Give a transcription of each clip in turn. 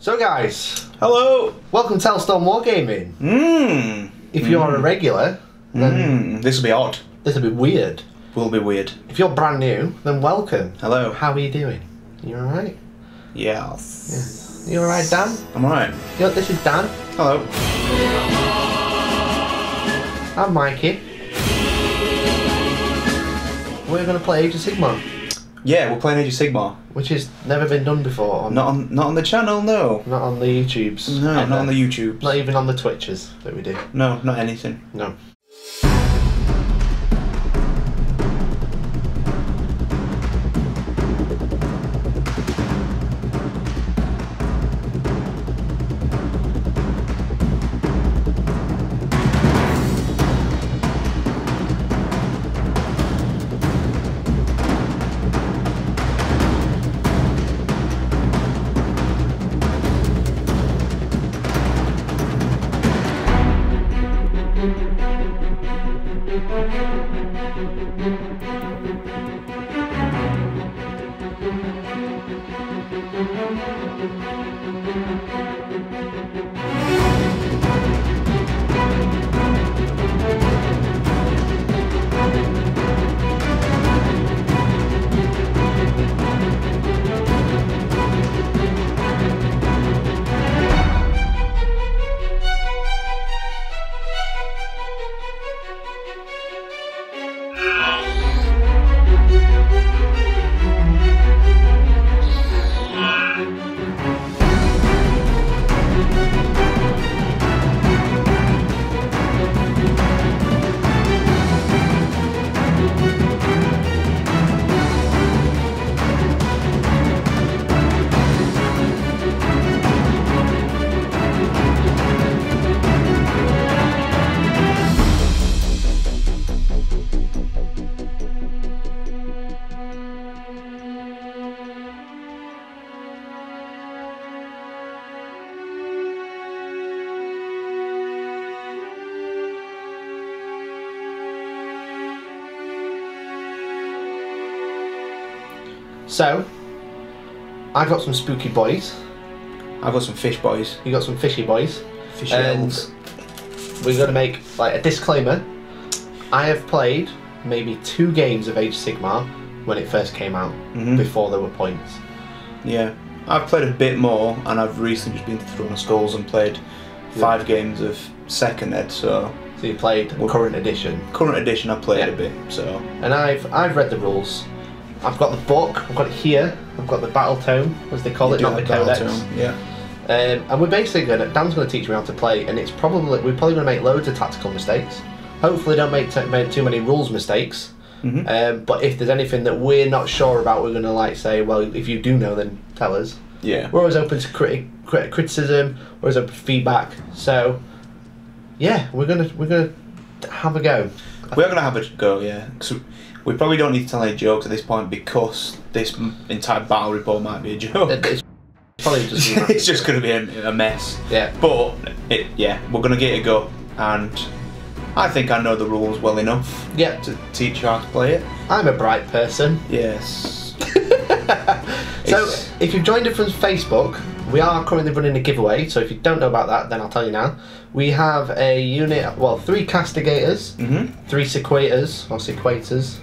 So guys, hello! Welcome to Telstone Wargaming. If you're a regular, then this will be odd. This will be weird. Will be weird. If you're brand new, then welcome. Hello. How are you doing? You alright? Yes. Yeah. You alright, Dan? I'm alright. This is Dan. Hello. I'm Mikey. We're going to play Age of Sigmar. Yeah, we're playing Age of Sigmar. Which has never been done before. Not on the channel, no. Not on the YouTubes. No, not on the YouTubes. Not even on the Twitches that we do. No, not anything. No. So, I got some spooky boys. I've got some fish boys. You got some fishy boys. Fishy elves. We're going to make like a disclaimer. I have played maybe 2 games of Age of Sigmar when it first came out, before there were points. Yeah, I've played a bit more, and I've recently just been to Throne of Skulls and played 5 games of Second Ed. So you played current edition. Current edition, I played a bit. So, and I've read the rules. I've got the book, I've got it here, I've got the battle tome, as they call it, not the codex. Yeah. And we're basically Dan's going to teach me how to play, and we're probably going to make loads of tactical mistakes. Hopefully don't make too many rules mistakes. But if there's anything that we're not sure about, we're going to like say, well, if you do know, then tell us. Yeah. We're always open to criticism, we're always open to feedback. So, yeah, we're gonna have a go. We're going to have a go, yeah. We probably don't need to tell any jokes at this point because this entire battle report might be a joke. It's probably just it's just going to be a mess. Yeah. But we're going to get a go, and I think I know the rules well enough. Yeah. To teach you how to play it. I'm a bright person. Yes. So if you've joined us from Facebook, we are currently running a giveaway. So if you don't know about that, then I'll tell you now. We have a unit, 3 castigators, 3 sequators or sequators.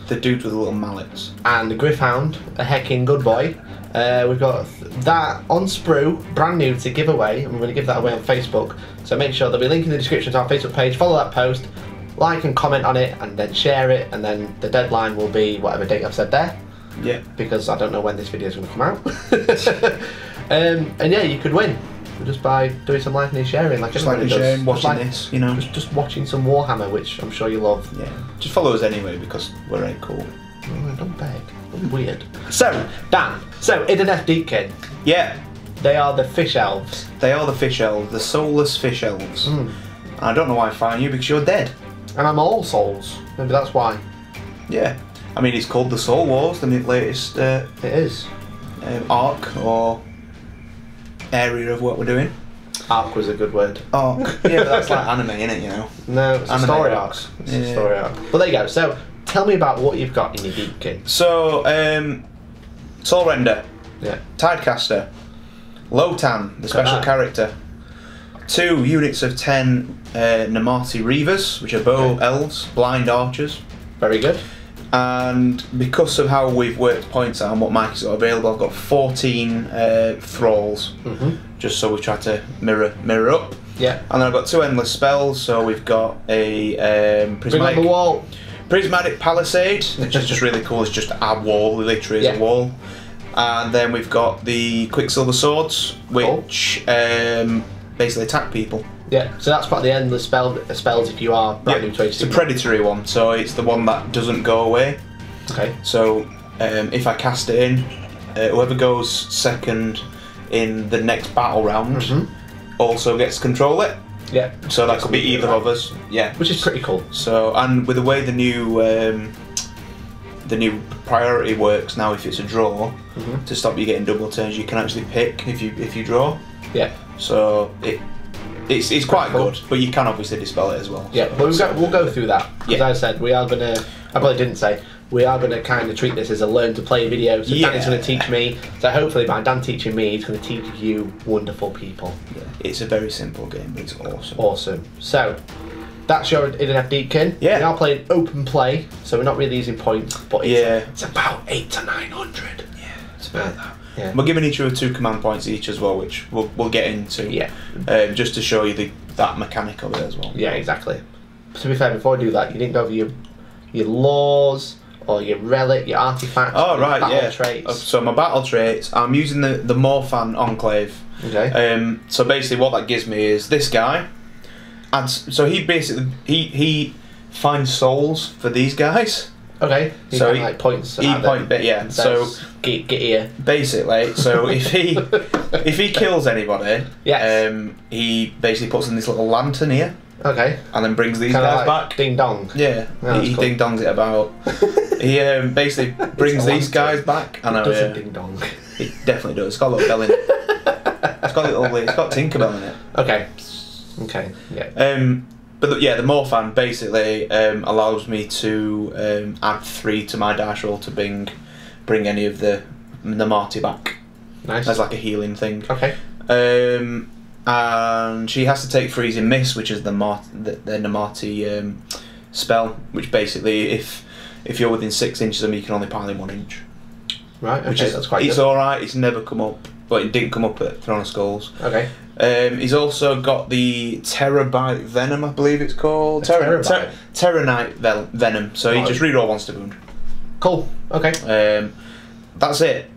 The dudes with the little mallets. And a Griffhound, a hecking good boy. We've got that on sprue, brand new to give away, and we're going to give that away on Facebook. So make sure there'll be a link in the description to our Facebook page. Follow that post, like and comment on it, and then share it. And then the deadline will be whatever date I've said there. Yeah. Because I don't know when this video is going to come out. And yeah, you could win just by doing some liking and sharing, like just liking and sharing, watching this, you know, just watching some Warhammer, which I'm sure you love. Yeah. Just follow us anyway because we're very cool. Oh, don't beg. Don't be weird. So, Dan. So, Idoneth Deepkin. Yeah. They are the fish elves. They are the fish elves, the soulless fish elves. I don't know why I'm fighting you because you're dead. And I'm all souls. Maybe that's why. Yeah. I mean, it's called the Soul Wars, the latest. It is. Arc or area of what we're doing. Arc was a good word. Arc. Yeah, but that's like anime, innit, you know? No, it's a story arc. It's a story arc. But there you go. So, tell me about what you've got in your Deepkin. So, Soul Render. Yeah. Tidecaster. Lotan, the special character. 2 units of 10 Namarti Reavers, which are bow elves, blind archers. Very good. And because of how we've worked points out and what Mike's got available, I've got 14 thralls. Just so we try to mirror up. Yeah. And then I've got 2 endless spells. So we've got a prismatic, the wall. Prismatic Palisade, which is just really cool. It's just a wall, literally is a wall. And then we've got the Quicksilver Swords, which basically attack people. Yeah, so that's part of the endless spells if you are brand new to Age of Sigmar. It's a predatory one, so it's the one that doesn't go away. Okay. So if I cast it in, whoever goes second in the next battle round also gets to control it. Yeah. So that could be either of us. Yeah. Which is pretty cool. So, and with the way the new priority works now, if it's a draw, to stop you getting double turns, you can actually pick if you draw. Yeah. So it's quite good, but you can obviously dispel it as well. Yeah, so but we'll go through that. As I said, we are gonna. I probably didn't say. We are going to kind of treat this as a learn to play video. So Dan's going to teach me. So hopefully by Dan teaching me, he's going to teach you wonderful people. Yeah. It's a very simple game, but it's awesome. Awesome. So that's your Idoneth Deepkin. Yeah. We are playing open play, so we're not really using points, but it's about 800 to 900. Yeah, it's about that. Yeah. We're giving each other 2 command points each as well, which we'll get into. Yeah. Just to show you that mechanic of it as well. Yeah, exactly. To be fair, before we do that, you didn't go over your laws or your relic, your artifacts. Oh right, battle traits. So my battle traits, I'm using the Morphan Enclave. Okay. So basically, what that gives me is this guy. So he basically he finds souls for these guys. Okay. So he like points. He point bit, yeah. So get here. Basically, so if he kills anybody, he basically puts in this little lantern here. Okay. And then brings these guys back. Ding dong. Yeah. He cool. Ding dongs it about. He basically brings these guys back. And it doesn't ding dong. It definitely does. It's got a little bell in it. It's got Tinkerbell in it. Okay. Okay. Yeah. But the Morphan basically allows me to add 3 to my dash roll to bring any of the Namarti back. Nice. As like a healing thing. Okay. And she has to take Freezing Mist, which is the Namarti spell, which basically if you're within 6 inches of me, you can only pile in 1 inch. Right. Okay. Which is, that's quite it's good. alright. It's never come up, but it didn't come up at Throne of Skulls. Okay. He's also got the Terabyte Venom, I believe it's called. Terranite Venom. So he just reroll 1 to wound. Cool. Okay. That's it.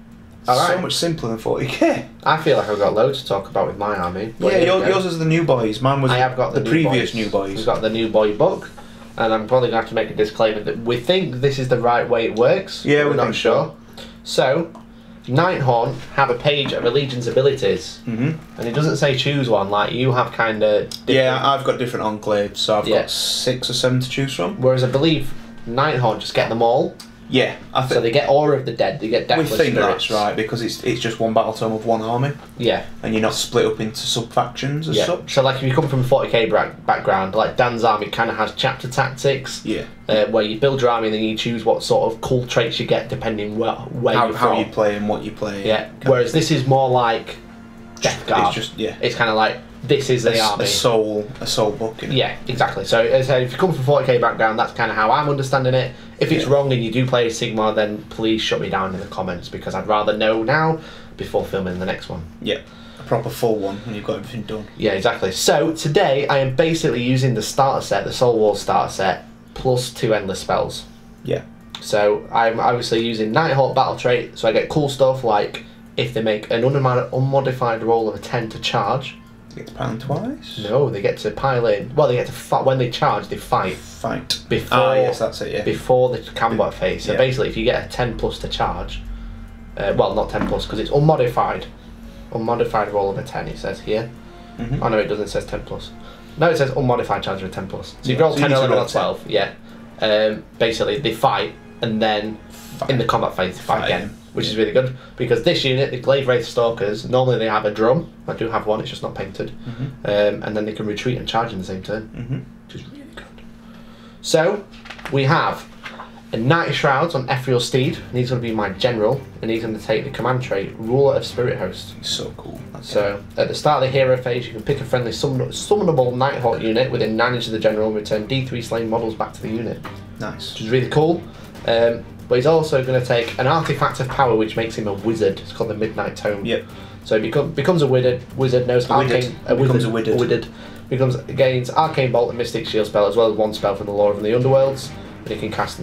Alright. So much simpler than 40k. I feel like I've got loads to talk about with my army. Yeah, yours is the New Boys. Mine was I have got the previous New Boys. We've got the New Boy book, and I'm probably going to have to make a disclaimer that we think this is the right way it works. Yeah, we're not sure. So, Nighthaunt have a page of Allegiance abilities, and it doesn't say choose one. Like you have kind of. Yeah, I've got different enclaves, so I've got 6 or 7 to choose from. Whereas I believe Nighthaunt just get them all. Yeah, so they get Aura of the Dead, they get Deathless Spirits. We think that's right, because it's just one battle tome of one army. Yeah. And you're not split up into sub-factions as such. So like if you come from a 40k background, like Dan's army kind of has chapter tactics. Yeah. Where you build your army and then you choose what sort of cool traits you get depending where you're from. How you play and what you play. Yeah. Whereas this is more like Death Guard. It's just, It's kind of like, this is the army. A soul book. Yeah, exactly. So as I said, if you come from a 40k background, that's kind of how I'm understanding it. If it's wrong and you do play Sigmar, then please shut me down in the comments, because I'd rather know now before filming the next one. Yeah, a proper full one when you've got everything done. Yeah, exactly. So today I am basically using the starter set, the Soul Wars starter set, plus 2 endless spells. Yeah. So I'm obviously using Nighthaunt battle trait, so I get cool stuff like if they make an unmodified roll of a 10 to charge. They get to pile in twice? No, they get to pile in. Well, they get to fight. When they charge, they fight. Before, yes, that's it, yeah. Before the combat phase. So basically, if you get a 10 plus to charge, well, not 10 plus, because it's unmodified. Unmodified roll of a 10, it says here. Oh no, it doesn't, it says 10 plus. No, it says unmodified charge of a 10 plus. So you roll 10, 11, or 12, basically, they fight, and then in the combat phase, they fight again. Which is really good, because this unit, the Glaive Wraith Stalkers, normally they have a drum. I do have one, it's just not painted. And then they can retreat and charge in the same turn, which is really good. So, we have And 90 Shrouds on Ethereal Steed, and he's going to be my general, and he's going to take the command trait, Ruler of Spirit Host. So cool. So, at the start of the hero phase, you can pick a friendly summonable Nighthaunt unit within 9 inches of the general and return D3 slain models back to the unit. Nice. Which is really cool. But he's also going to take an artifact of power, which makes him a wizard. It's called the Midnight Tome. Yep. So he becomes a wizard, knows arcane... gains Arcane Bolt and Mystic Shield spell, as well as 1 spell from the Lore of the Underworlds. And he can cast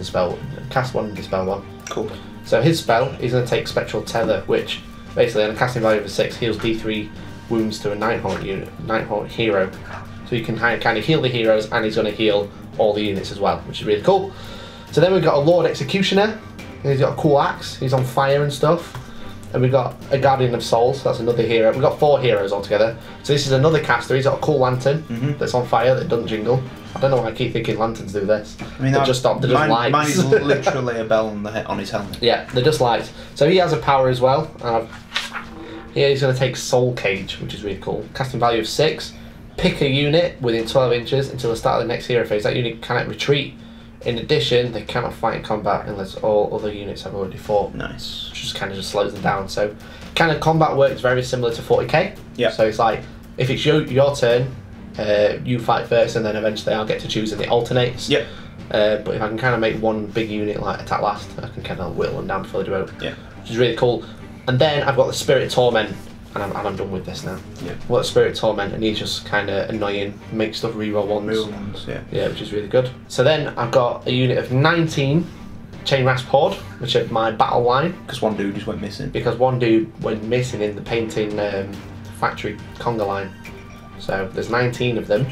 one and dispel 1. Cool. So his spell, he's going to take Spectral Tether, which basically on a casting value of 6 heals D3 wounds to a Nighthaunt hero. So you can kind of heal the heroes, and he's going to heal all the units as well, which is really cool. So then we've got a Lord Executioner. He's got a cool axe. He's on fire and stuff. And we've got a Guardian of Souls. That's another hero. We've got 4 heroes altogether. So this is another caster. He's got a cool lantern that's on fire that doesn't jingle. I don't know why I keep thinking lanterns do this. I mean, they're just lights. Mine is literally a bell on his helmet. Yeah, they're just lights. So he has a power as well. Here he's going to take Soul Cage, which is really cool. Casting value of 6. Pick a unit within 12 inches until the start of the next hero phase. That unit cannot retreat. In addition, they cannot fight in combat unless all other units have already fought. Nice. Which just kind of slows them down. So, kind of combat works very similar to 40k. Yeah. So it's like, if it's your turn, you fight first, and then eventually I'll get to choose, and it alternates. Yep. But if I can kind of make one big unit like attack last, I can kind of whittle them down before they do out. Yeah. Which is really cool. And then I've got the Spirit Torment, and I'm done with this now. Yeah. I've got Spirit Torment, and he's just kind of annoying, makes stuff reroll ones. Reroll ones, yeah. Yeah, which is really good. So then I've got a unit of 19 Chain Rasp Horde, which are my battle line. Because one dude just went missing. Because one dude went missing in the painting factory conga line. So there's 19 of them.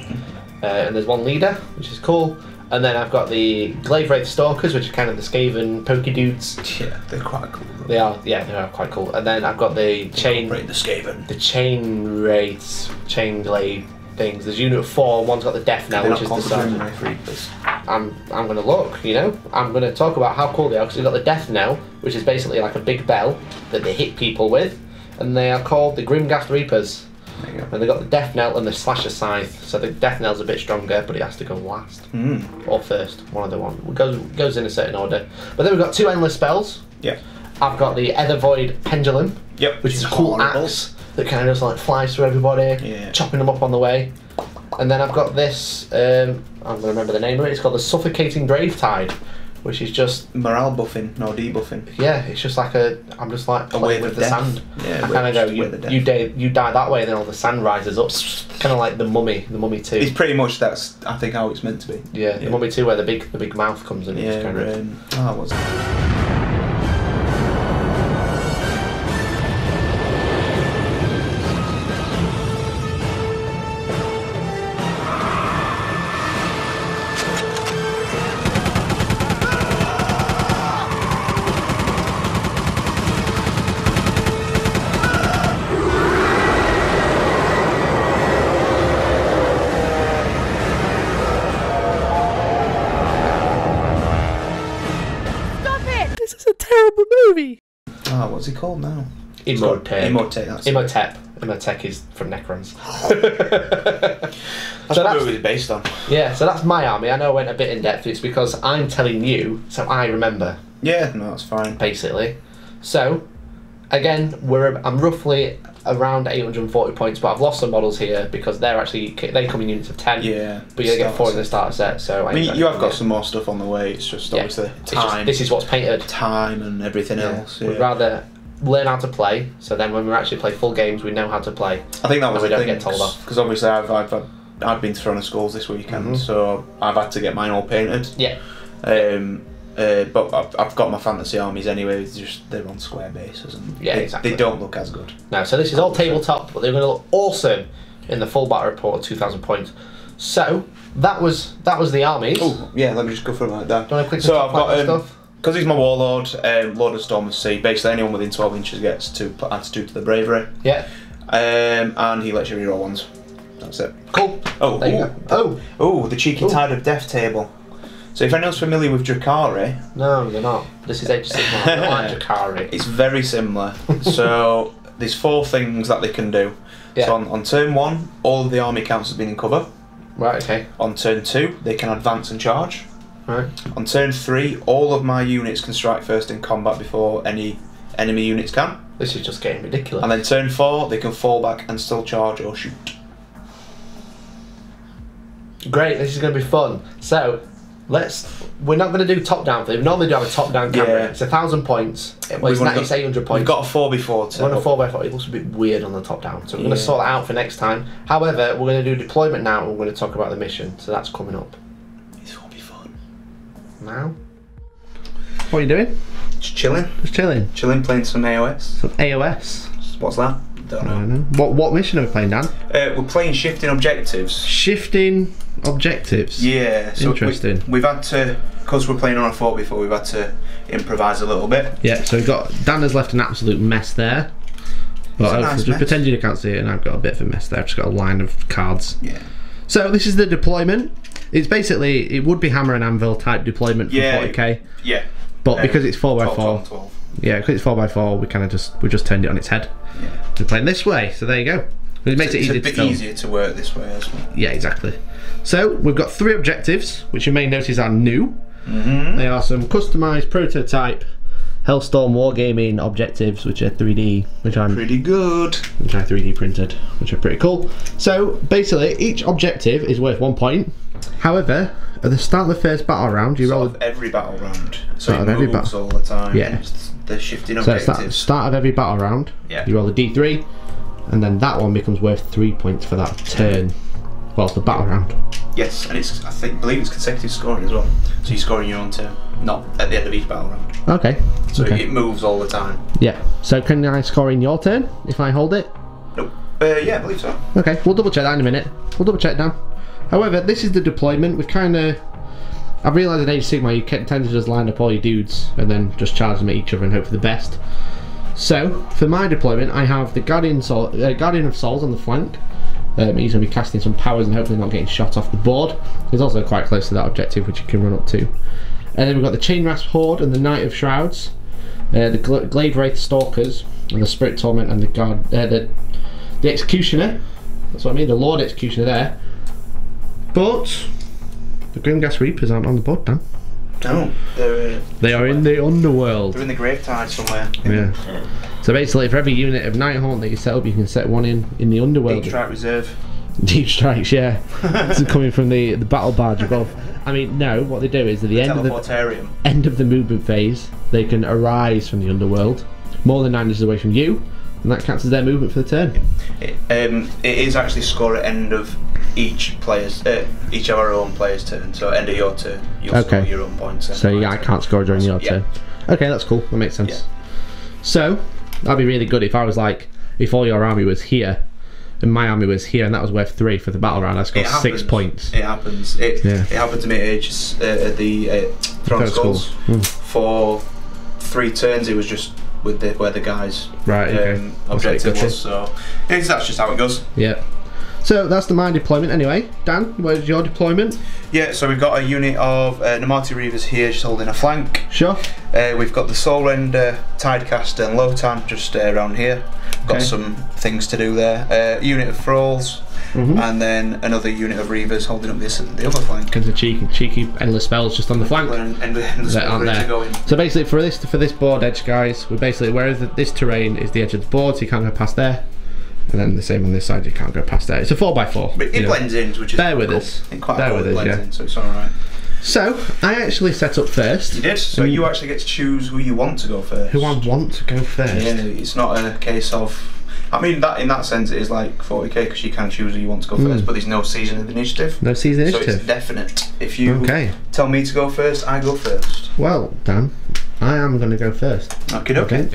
And there's one leader, which is cool. And then I've got the Glaive Wraith Stalkers, which are kind of the Skaven pokey dudes. Yeah, they're quite cool. They are quite cool. And then I've got the Chain Wraiths, Chain Glaive things. There's a unit of 4, one's got the Death Knell, which is the sergeant. I'm going to look, you know, I'm going to talk about how cool they are, because we've got the Death Knell, which is basically like a big bell that they hit people with, and they are called the Grimghast Reapers. There you go. And they've got the Death Knell and the Slasher Scythe, so the Death Knell's a bit stronger, but it has to go last. Or first, one of the one. It goes in a certain order. But then we've got 2 endless spells. Yeah. I've got the Ether Void Pendulum, Yep. which is a cool axe that kind of just like flies through everybody, chopping them up on the way. And then I've got this, I'm going to remember the name of it, it's called the Suffocating Gravetide, which is just... morale buffing, no debuffing. Yeah, it's just like I'm just like playing with the sand. Yeah, I kind of go, you die that way, and then all the sand rises up. Kind of like the Mummy 2. It's pretty much that's, I think, how it's meant to be. Yeah, the Mummy 2 where the big mouth comes in. Yeah, kind of... what's it? What's he called now? Imhotep. Imhotep is from Necrons. That's what it was based on. Yeah, so that's my army. I know I went a bit in depth. It's because I'm telling you, so I remember. Yeah, no, that's fine. Basically. So, again, I'm roughly around 840 points, but I've lost some models here because they come in units of 10. Yeah. But you get 4 in the starter set, so... I mean, you have got some more stuff on the way, it's just obviously time. This is what's painted. Time and everything else. Yeah. We'd rather learn how to play, so then when we actually play full games, we know how to play. I think that was the the thing, don't get told off. Because obviously I've been thrown a skulls this weekend, so I've had to get mine all painted. Yeah. But I've got my fantasy armies anyway. They're on square bases, and exactly. They don't look as good. No, so this is all tabletop, but they're going to look awesome in the full battle report, 2,000 points. So that was the armies. Oh yeah, let me just go through it like that. Do you want to quickly so I've got stuff? Because he's my warlord, Lord of Storm and Sea. Basically, anyone within 12 inches gets to adds 2 to the bravery. Yeah. And he lets you reroll ones. That's it. Cool. Oh, the cheeky Tide of Death table. So if anyone's familiar with Drakari... No, they're not. This is Age of Sigmar. I don't like Drakari. It's very similar. So there's 4 things that they can do. Yeah. So on turn 1, all of the army counts have been in cover. Right, okay. On turn 2, they can advance and charge. Right. On turn 3, all of my units can strike first in combat before any enemy units can. This is just getting ridiculous. And then turn 4, they can fall back and still charge or shoot. Great, this is going to be fun. So, we're not going to do top-down. We normally do have a top-down camera. Yeah. It's 1,000 points. Well, it's 800 points. We've got a 4x4 turn. We're on a 4x4. It looks a bit weird on the top-down. So we're going to Yeah. sort that out for next time. However, we're going to do deployment now and we're going to talk about the mission. So that's coming up. This will be fun. Now? What are you doing? Just chilling. Just chilling. Chilling, playing some AOS. Some AOS. What's that? Don't know. I don't know. What mission are we playing, Dan? We're playing shifting objectives. Shifting objectives. Yeah. So interesting. We've had to, because we're playing on a 4x4, we've had to improvise a little bit. Yeah, so we've got, Dan has left an absolute mess there. But Nice just mess. pretend you can't see it, and I've got a bit of a mess there. I've just got a line of cards. Yeah. So this is the deployment. It's basically, it would be hammer and anvil type deployment for 40k. Yeah. But because it's 4x4, 12. yeah, because it's 4x4, we kind of just turned it on its head. Yeah. We're playing this way, so there you go. It makes it It's easier a bit to film. easier to work this way as well. Yeah, exactly. So we've got 3 objectives, which you may notice are new. Mm-hmm. They are some customised prototype Hellstorm Wargaming objectives, which are 3D, which are Pretty good. 3D printed, which are pretty cool. So basically, each objective is worth 1 point. However, at the start of the first battle round, you roll Of every battle round. So Start it of every moves all the time. Yeah. The shifting So at the objectives. start of every battle round, Yeah. you roll a d3, and then that one becomes worth 3 points for that turn. Well, the battle round. Yes, and it's believe it's consecutive scoring as well. So you're scoring your own turn, not at the end of each battle round. Okay. So okay. it moves all the time. Yeah. So can I score in your turn if I hold it? Nope. Yeah, I believe so. Okay, we'll double check that in a minute. We'll double check, Dan. However, this is the deployment. We've kind of... I've realised in Age of Sigmar you tend to just line up all your dudes and then just charge them at each other and hope for the best. So, for my deployment, I have the Guardian of Souls on the flank. He's going to be casting some powers and hopefully not getting shot off the board. He's also quite close to that objective, which you can run up to. And then we've got the Chainrasp Horde and the Knight of Shrouds, the Glade Wraith Stalkers, and the Spirit Torment and the Executioner. That's what I mean, the Lord Executioner there. But the Grimgas Reapers aren't on the board, Dan. No, They are in the underworld. they're in the Gravetide somewhere. Yeah. So basically, for every unit of Nighthaunt that you set up, you can set one in the underworld. Deep Strike Reserve. Deep strikes, yeah. This is coming from the battle barge above. I mean, no. What they do is at the Teleportarium. end of the movement phase, they can arise from the underworld, more than 9 inches away from you, and that counts as their movement for the turn. It is actually score at end of each of our own player's turn. So end of your turn, you'll score your own points. So yeah, I can't score during your turn. Okay, that's cool. That makes sense. Yeah. So that'd be really good if I was like, if all your army was here, and my army was here, and that was worth 3 for the battle round. I scored 6 points. It happens. It happened to me at the Throne Skulls. For 3 turns. It was just with where the guys' objective was. So that's just how it goes. Yeah. So that's my deployment anyway. Dan, where's your deployment? Yeah, so we've got a unit of Namati Reavers here just holding a flank. Sure. We've got the Soulrender, Tidecaster and Lotan just around here. Got some things to do there. Unit of Thralls, and then another unit of Reavers holding up the other flank. Because the cheeky endless spells just on the flank. That aren't there. So basically for this board edge, guys, we're basically, whereas this terrain is the edge of the board, so you can't go past there. And then the same on this side, you can't go past there. It's a 4x4. But it blends in, which is bear with cool. us. Bear with us, yeah. In, so it's alright. So I actually set up first. You did. So you actually get to choose who you want to go first. Who I want to go first. Yeah, it's not a case of. I mean, that in that sense, it is like 40k because you can choose who you want to go first, but there's no season of initiative. No season initiative. So it's definite. If you tell me to go first, I go first. Well, Dan, I am going to go first. Okay.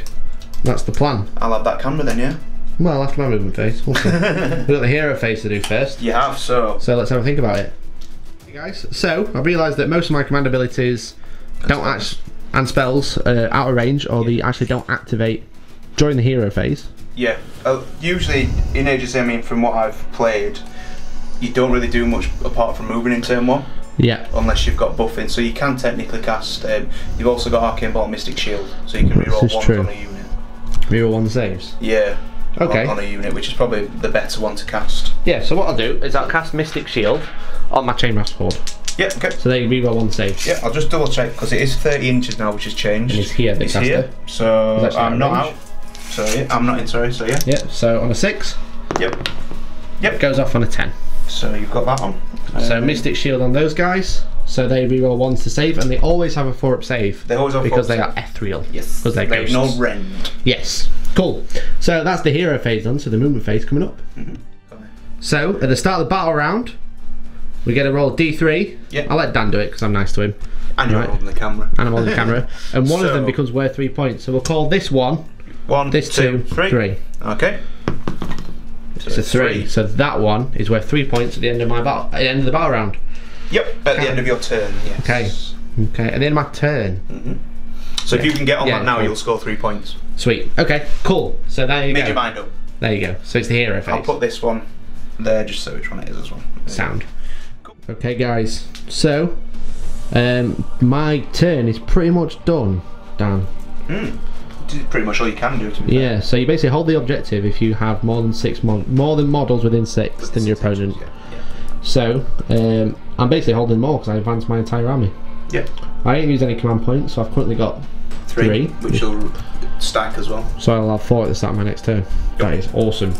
That's the plan. I'll have that camera then, yeah. Well, after my movement phase. We'll see. We've got the hero phase to do first. You have, so let's have a think about it. Hey guys, so I realised that most of my command abilities and spells out of range, or they actually don't activate during the hero phase. Yeah, usually in Age of Sigmar, I mean, from what I've played, you don't really do much apart from moving in turn 1. Yeah. Unless you've got buffing, so you can technically cast. You've also got Arcane Bolt, Mystic Shield, so you can reroll ones on a unit. Reroll 1 saves. Yeah. Okay. On a unit, which is probably the better one to cast. Yeah. So what I'll do is I'll cast Mystic Shield on my Chainrasp Horde. Yeah, okay. So they reroll 1 save. Yeah, I'll just double check because it is 30 inches now, which has changed. And he's here, the caster. Here, so I'm not out. So yeah, I'm not in, sorry, so yeah. Yeah, so on a 6. Yep. Yep. Goes off on a 10. So you've got that on. So Mystic Shield on those guys. So they reroll 1s to save, and they always have a 4-up save. They always have because they are ethereal. Yes. Because they're ghosts. No rend. Yes. Cool. So that's the hero phase done. So the movement phase coming up. So at the start of the battle round, we get a roll D3. Yeah. I'll let Dan do it because I'm nice to him. And you're holding the camera. And I'm on the camera. And one of them becomes worth 3 points. So we'll call this one. This 2, 3. Okay. So it's a 3. So that one is worth 3 points at the end of my battle. At the end of the battle round. Yep. At the end of your turn. Yes. Okay. Okay. At the end of my turn. So if you can get on that now, you'll score 3 points. Sweet. Okay. Cool. So there you go. Make your mind up. There you go. So it's the hero phase. I'll put this one there just so which one it is as well. Sound. Cool. Okay, guys. So my turn is pretty much done, Dan. Pretty much all you can do. Yeah. So you basically hold the objective if you have more than models within 6 than your opponent. Yeah. So I'm basically holding more because I advanced my entire army. Yeah. I ain't used any command points, so I've currently got 3, which will stack as well. So I'll have 4 at the start of my next turn. That is awesome.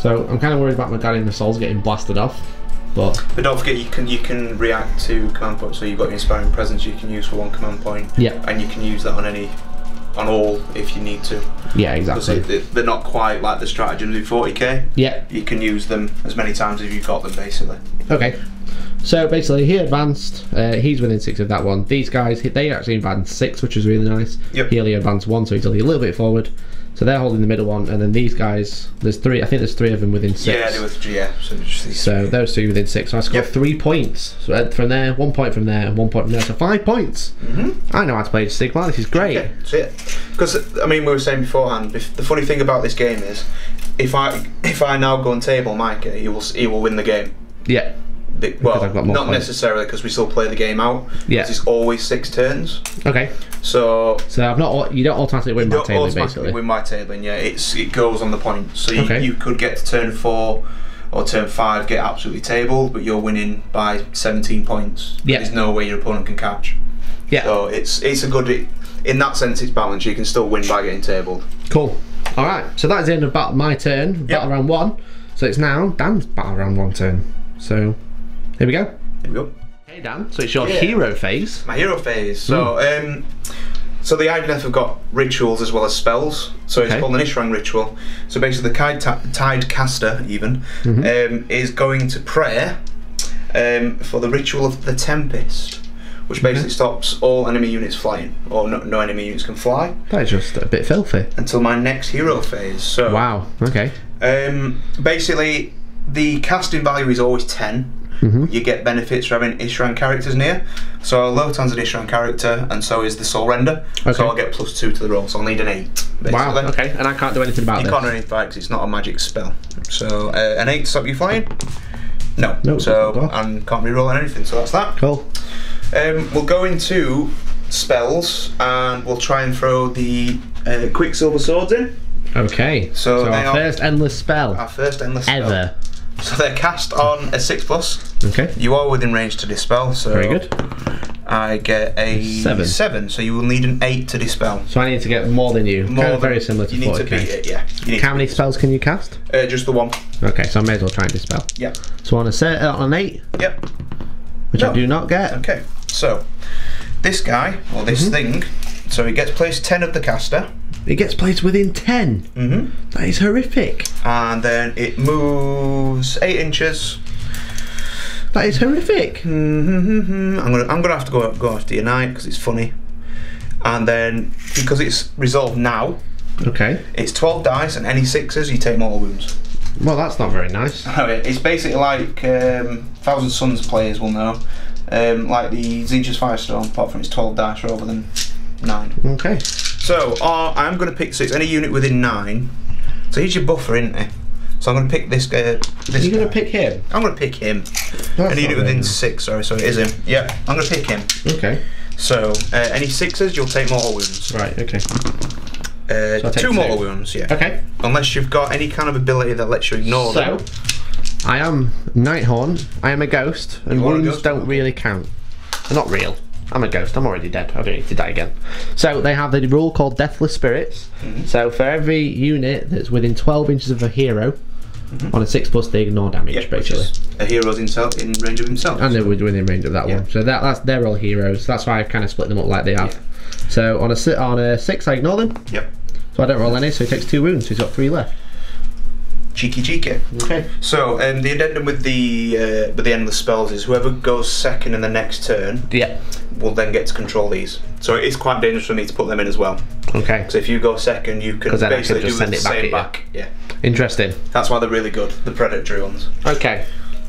So I'm kind of worried about my Guardian of Souls getting blasted off, but don't forget you can react to command points. So you've got your Inspiring Presence you can use for 1 command point. Yeah. And you can use that on all if you need to. Yeah, exactly. Because they're not quite like the stratagems in 40k. Yeah. You can use them as many times as you've got them, basically. Okay. So basically, he advanced. He's within 6 of that one. These guys, they actually advanced 6, which was really nice. Yep. He only advanced 1, so he's only a little bit forward. So they're holding the middle one, and then these guys, there's 3. I think there's 3 of them within 6. Yeah, there was. Yeah. So those 3 within 6. So I scored 3 points. So from there, 1 point from there, and 1 point from there. So 5 points. I know how to play Age of Sigmar. This is great. Okay, that's it. Because I mean, we were saying beforehand. The funny thing about this game is, if I now go and table Micah, he will win the game. Yeah. Well, not necessarily because we still play the game out. Yeah. It's always 6 turns. Okay. So I've not. You don't automatically win by tabling, basically. Win by tabling, yeah. It goes on the point. So you could get to turn 4 or turn 5, get absolutely tabled, but you're winning by 17 points. Yeah. There's no way your opponent can catch. Yeah. So it's a good. In that sense, it's balanced. You can still win by getting tabled. Cool. All right. So that's the end of my turn. Battle round 1. So it's now Dan's battle round 1 turn. So. Here we go. Here we go. Hey Dan, so it's your hero phase. My hero phase. So so the Idoneth have got rituals as well as spells. So it's called an Ishrang ritual. So basically the Tide Caster even is going to pray for the ritual of the Tempest, which basically stops all enemy units flying, or no enemy units can fly. That is just a bit filthy. Until my next hero phase. So wow, okay. Basically the casting value is always 10. You get benefits for having Ishrang characters near. So Lotan's an Ishrang character, and so is the Soul Render. Okay. So I'll get +2 to the roll. So I'll need an 8. Basically. Wow. Okay. And I can't do anything about this. You can't do anything about it because it's not a magic spell. So an 8 to stop you flying? No. Nope, so and can't reroll on anything. So that's that. Cool. We'll go into spells, and we'll try and throw the Quicksilver Swords in. Okay. So our first endless spell. Our first endless spell. Ever. So they're cast on a 6+. Okay. You are within range to dispel, so very good. I get a 7, so you will need an 8 to dispel. So I need to get more than you. Very similar to 40k. You need to beat it, yeah. How many spells can you cast? Just the 1. Okay, so I may as well try and dispel. Yeah. So on an 8. Yep. Which I do not get. Okay. So this guy or this thing, so it gets placed 10 of the caster. It gets placed within 10. That is horrific. And then it moves 8 inches. That is horrific. I'm gonna have to go after your knight because it's funny. And then because it's resolved now, it's 12 dice, and any 6s you take mortal wounds. Well, that's not very nice. It's basically like Thousand Suns players will know, like the Xegeous Firestorm, apart from it's 12 dice rather than 9. Okay. So I'm going to pick, so it's any unit within 9. So he's your buffer, isn't he? So I'm going to pick this guy. You're going to pick him? I'm going to pick him. Any unit within 6, sorry, so it is him. Yeah, I'm going to pick him. Okay. So any 6s, you'll take mortal wounds. Right, okay. So 2 mortal wounds, yeah. Okay. Unless you've got any kind of ability that lets you ignore them. I am Nighthaunt, I am a ghost, and wounds don't really count. They're not real. I'm a ghost, I'm already dead, I don't need to die again. So they have the rule called Deathless Spirits. So for every unit that's within 12 inches of a hero, on a 6+, they ignore damage, basically. A hero's in range of himself. And they're within range of that one. So they're all heroes, that's why I've kind of split them up like they have. So on a 6, I ignore them. Yep. So I don't roll any, so he takes 2 wounds, so he's got 3 left. Cheeky. Okay. So the addendum with the endless spells is whoever goes second in the next turn will then get to control these. So it is quite dangerous for me to put them in as well. Okay. So if you go second, you can basically do the same back. Yeah. Interesting. That's why they're really good, the predatory ones. Okay.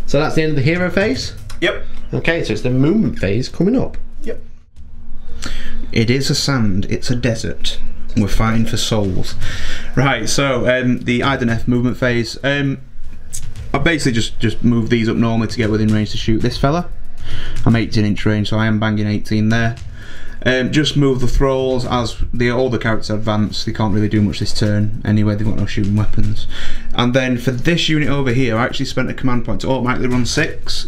So that's the end of the hero phase? Yep. Okay, so it's the movement phase coming up. Yep. It is a sand, it's a desert. We're fighting for souls. Right, so the Idoneth movement phase. I basically just move these up normally to get within range to shoot this fella. I'm 18-inch range, so I am banging 18 there. Just move the thralls as all the characters advance. They can't really do much this turn anyway, they've got no shooting weapons. And then for this unit over here, I actually spent a command point to automatically run 6.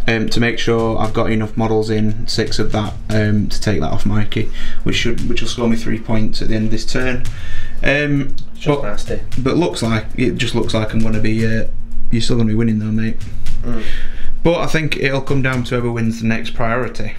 To make sure I've got enough models in 6 of that to take that off Mikey, which will score me 3 points at the end of this turn. Just nasty. But it just looks like I'm going to be. You're still going to be winning though, mate. But I think it'll come down to whoever wins the next priority.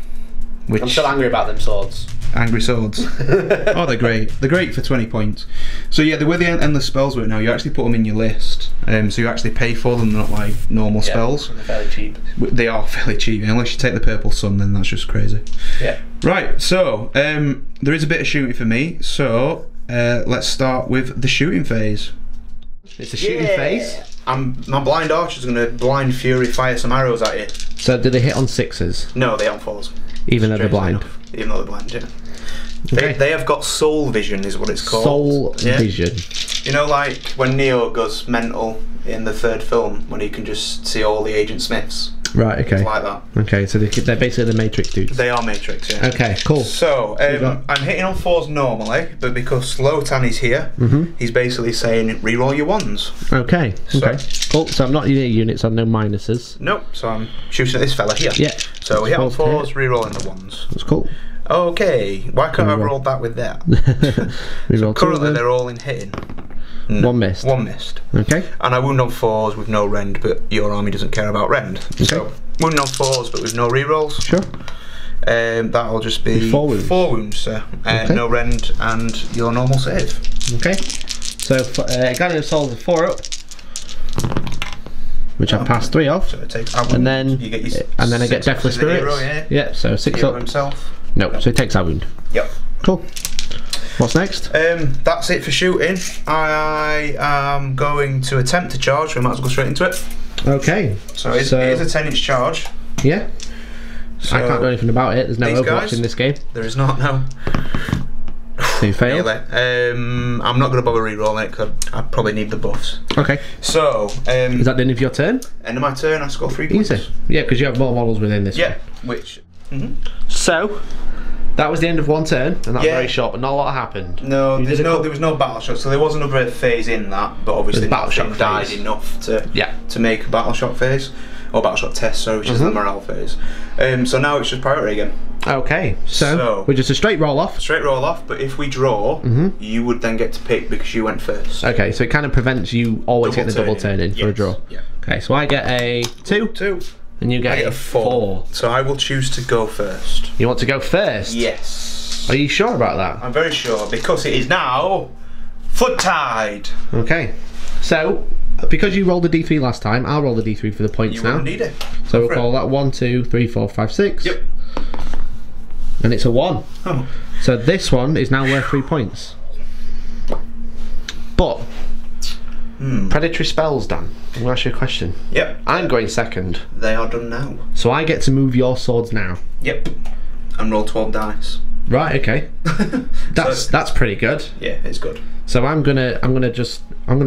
I'm still angry about them swords. Angry swords. Oh, they're great. They're great for 20 points. So yeah, the way the endless spells work now, you actually put them in your list. So you actually pay for them, not like normal spells. They're fairly cheap. They are fairly cheap, unless you take the purple sun, then that's just crazy. Yeah. Right, so there is a bit of shooting for me, so let's start with the shooting phase. It's a shooting phase? My blind archer's going to blind fury fire some arrows at you. So do they hit on 6s? No, they hit on 4s. Even though they're blind? Even though they're blind, yeah. Okay. They have got soul vision, is what it's called. Soul vision. You know, like when Neo goes mental in the 3rd film, when he can just see all the Agent Smiths. Right, okay. It's like that. Okay, so they're basically the Matrix dudes. They are Matrix, yeah. Okay, cool. So, I'm hitting on 4s normally, but because Lotan is here, he's basically saying, reroll your 1s. Okay, cool. So I'm not using units on no minuses. Nope, so I'm shooting at this fella here. Yeah. So we hit on 4s, rerolling the 1s. That's cool. Okay, why can't I roll that with that? So currently they're all in hitting. 1 missed. 1 missed. Okay. And I wound on 4s with no rend, but your army doesn't care about rend. Okay. So wound on 4s, but with no rerolls. Sure. That'll just be 4 wounds. 4 wounds, sir. No rend and your normal save. Okay. So Guardian of Souls is 4 up, which I passed 3 off. So it takes and then you get your and then I get Deathless Spirits. Hero, yeah. So 6 hero up. Himself. No, so he takes that wound. Yep. Cool. What's next? That's it for shooting. I am going to attempt to charge. We might as well go straight into it. Okay. So it is a 10-inch charge. Yeah. So I can't do anything about it. There's no Overwatch in this game. There is not, no. So you failed? Really. I'm not going to bother re-rolling it because I probably need the buffs. Okay. So, is that the end of your turn? End of my turn, I score 3 points. Easy. Yeah, because you have more models within this one. Yeah, which... So, that was the end of 1 turn, and that's very short, but not a lot happened. No, there was no battle shock, so there was another phase in that, but obviously battle shock died enough to make a battle shock phase. Or battle shock test, sorry, which is the morale phase. So now it's just priority again. Okay, so we're just a straight roll off. Straight roll off, but if we draw, you would then get to pick because you went first. Okay, so it kind of prevents you always getting the double turn in for a draw. Yeah. Okay, so I get a 2. And you get a 4. So I will choose to go first. You want to go first? Yes. Are you sure about that? I'm very sure, because it is now Flood Tide. Okay. So, because you rolled a d3 last time, I'll roll the d3 for the points now. You won't need it. So we'll call that 1, 2, 3, 4, 5, 6. Yep. And it's a 1. Oh. So this one is now worth 3 points. But predatory spells, Dan. I'm going to ask you a question. Yep. I'm going second. They are done now. So I get to move your swords now. Yep. And roll 12 dice. Right. Okay. That's pretty good. Yeah, it's good. So I'm gonna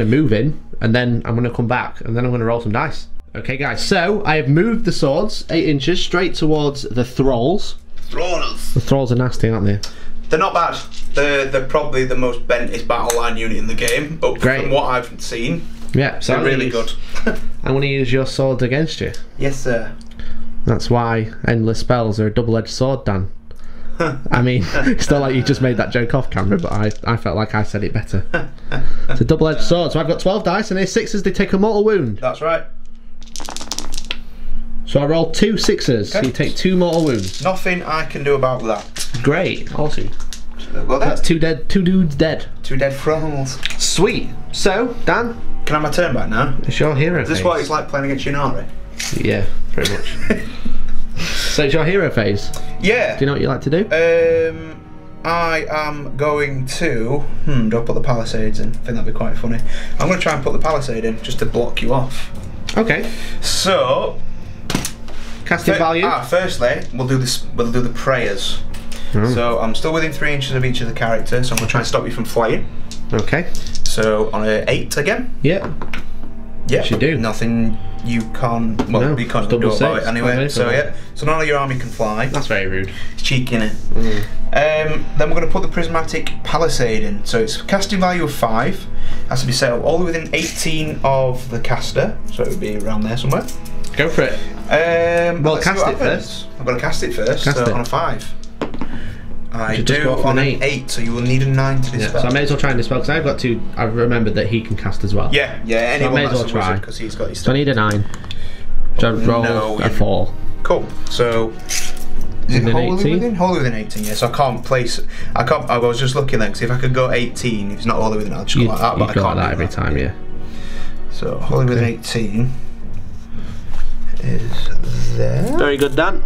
move in, and then I'm gonna come back, and then I'm gonna roll some dice. Okay, guys. So I have moved the swords 8 inches straight towards the thralls. Thralls. The thralls are nasty, aren't they? They're not bad. They're probably the most bentest battle line unit in the game, from what I've seen. Yeah, so they're really good. I'm going to use your sword against you. Yes, sir. That's why endless spells are a double-edged sword, Dan. I mean, it's not like you just made that joke off camera, but I felt like I said it better. It's a double-edged sword. So I've got 12 dice, and here's 6s. They take a mortal wound. That's right. So I rolled 2 6s. Okay. So you take 2 mortal wounds. Nothing I can do about that. Great. Awesome. Well, that's 2 dead. 2 dudes dead. 2 dead thralls. Sweet. So, Dan. Can I have my turn back now? It's your hero phase. Is this what it's like playing against Yunari? Yeah, pretty much. So it's your hero phase? Yeah. Do you know what you like to do? I am going to... do I put the palisades in? I think that'd be quite funny. I'm going to try and put the palisade in just to block you off. Okay. So... Casting value? Firstly, we'll do this. We'll do the prayers. So I'm still within 3 inches of each of the characters, so I'm going to try and stop you from flying. Okay. So on a 8 again? Yeah. Yeah. You do. Nothing you can't... Well, no, you can't do about it anyway. So yeah. So none of your army can fly. That's very rude. It's cheeky, innit? Then we're going to put the prismatic palisade in. So it's casting value of 5. Has to be set up all within 18 of the caster. So it would be around there somewhere. Go for it. Well, cast it first. I'm going to cast it first. Cast it on a 5. I do on an 8, so you will need a 9 to dispel. Yeah, so I may as well try and dispel because I've got 2. I've remembered that he can cast as well. Yeah, anyone so I may as well try because he's got his. So I need a 9. So roll a 4. Cool. So is it wholly within? Wholly within 18. Yeah. So I can't place. I was just looking then, because if I could go 18, if it's not wholly within, I'll just go like that. But I can't like that every time. Yeah. So wholly within 18 is there. Very good, Dan.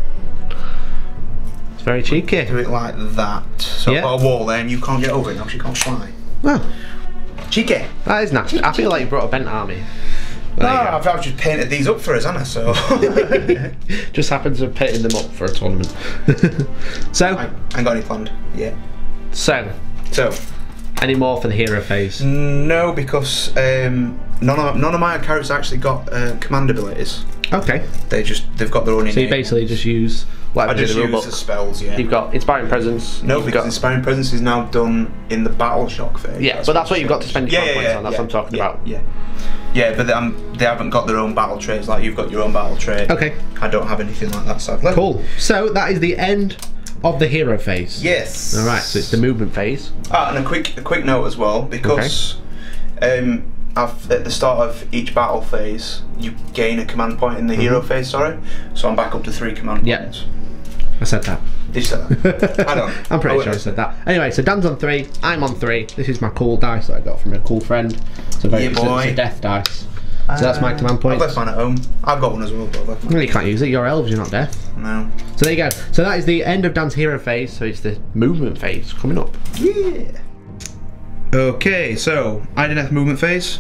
Very cheeky. Do it like that. So I've got a wall there and you can't get over it now because you can't fly. Well, cheeky. That is nasty. I feel like you brought a bent army. No, I've just painted these up for us, haven't I? So just happens to have painted them up for a tournament. So I ain't got any planned yet. So any more for the hero phase? No, because none of my characters actually got command abilities. Okay. They've got their own. So you basically just use whatever. I just use the spells. Yeah. You've got Inspiring Presence. No, because Inspiring Presence is now done in the battle shock phase. Yeah, but that's what you've got to spend your points on. That's what I'm talking about. Yeah, but they haven't got their own battle traits like you've got your own battle trait. Okay. I don't have anything like that, sadly. Cool. So that is the end of the hero phase. Yes. All right. So it's the movement phase. And a quick note as well, because at the start of each battle phase, you gain a command point in the hero phase. Sorry. So I'm back up to 3 command points. I said that. Did you say that? I don't. I'm pretty sure I said that. Anyway, so Dan's on 3, I'm on 3. This is my cool dice that I got from a cool friend. It's a death dice. So that's my command point. I've left mine at home. I've got one as well, but well, you can't use it. You're elves, you're not deaf. No. So there you go. So that is the end of Dan's hero phase. So it's the movement phase coming up. Yeah. Okay, so Idoneth movement phase.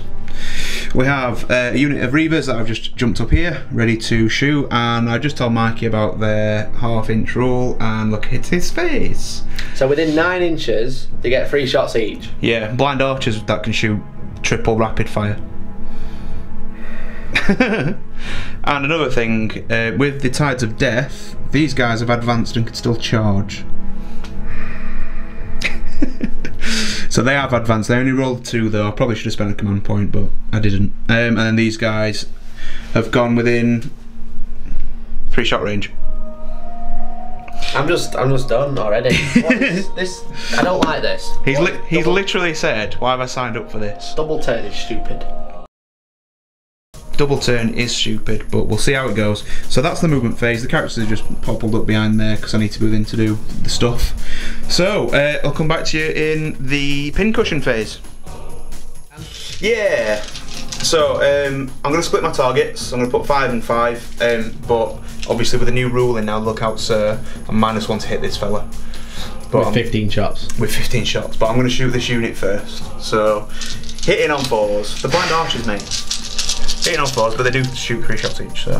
We have a unit of Reavers that I've just jumped up here, ready to shoot, and I just told Mikey about their half-inch rule, and look at his face. So within 9 inches, they get 3 shots each. Yeah, blind archers that can shoot triple rapid fire. And another thing, with the Tides of Death, these guys have advanced and can still charge. So they have advanced. They only rolled 2 though. I probably should have spent a command point, but I didn't. And then these guys have gone within 3 shot range. I'm just done already. What is this? I don't like this. He's literally said, "Why have I signed up for this?" Double turn is stupid. Double turn is stupid, but we'll see how it goes. So that's the movement phase. The characters are just poppled up behind there because I need to move in to do the stuff. So I'll come back to you in the pincushion phase. Yeah. So I'm going to split my targets. I'm going to put 5 and 5. But obviously with the new ruling now, look out, sir. I'm -1 to hit this fella. But with 15 shots. With 15 shots. But I'm going to shoot this unit first. So hitting on 4s. The blind archers, mate. Hitting on 4s, but they do shoot 3 shots each, so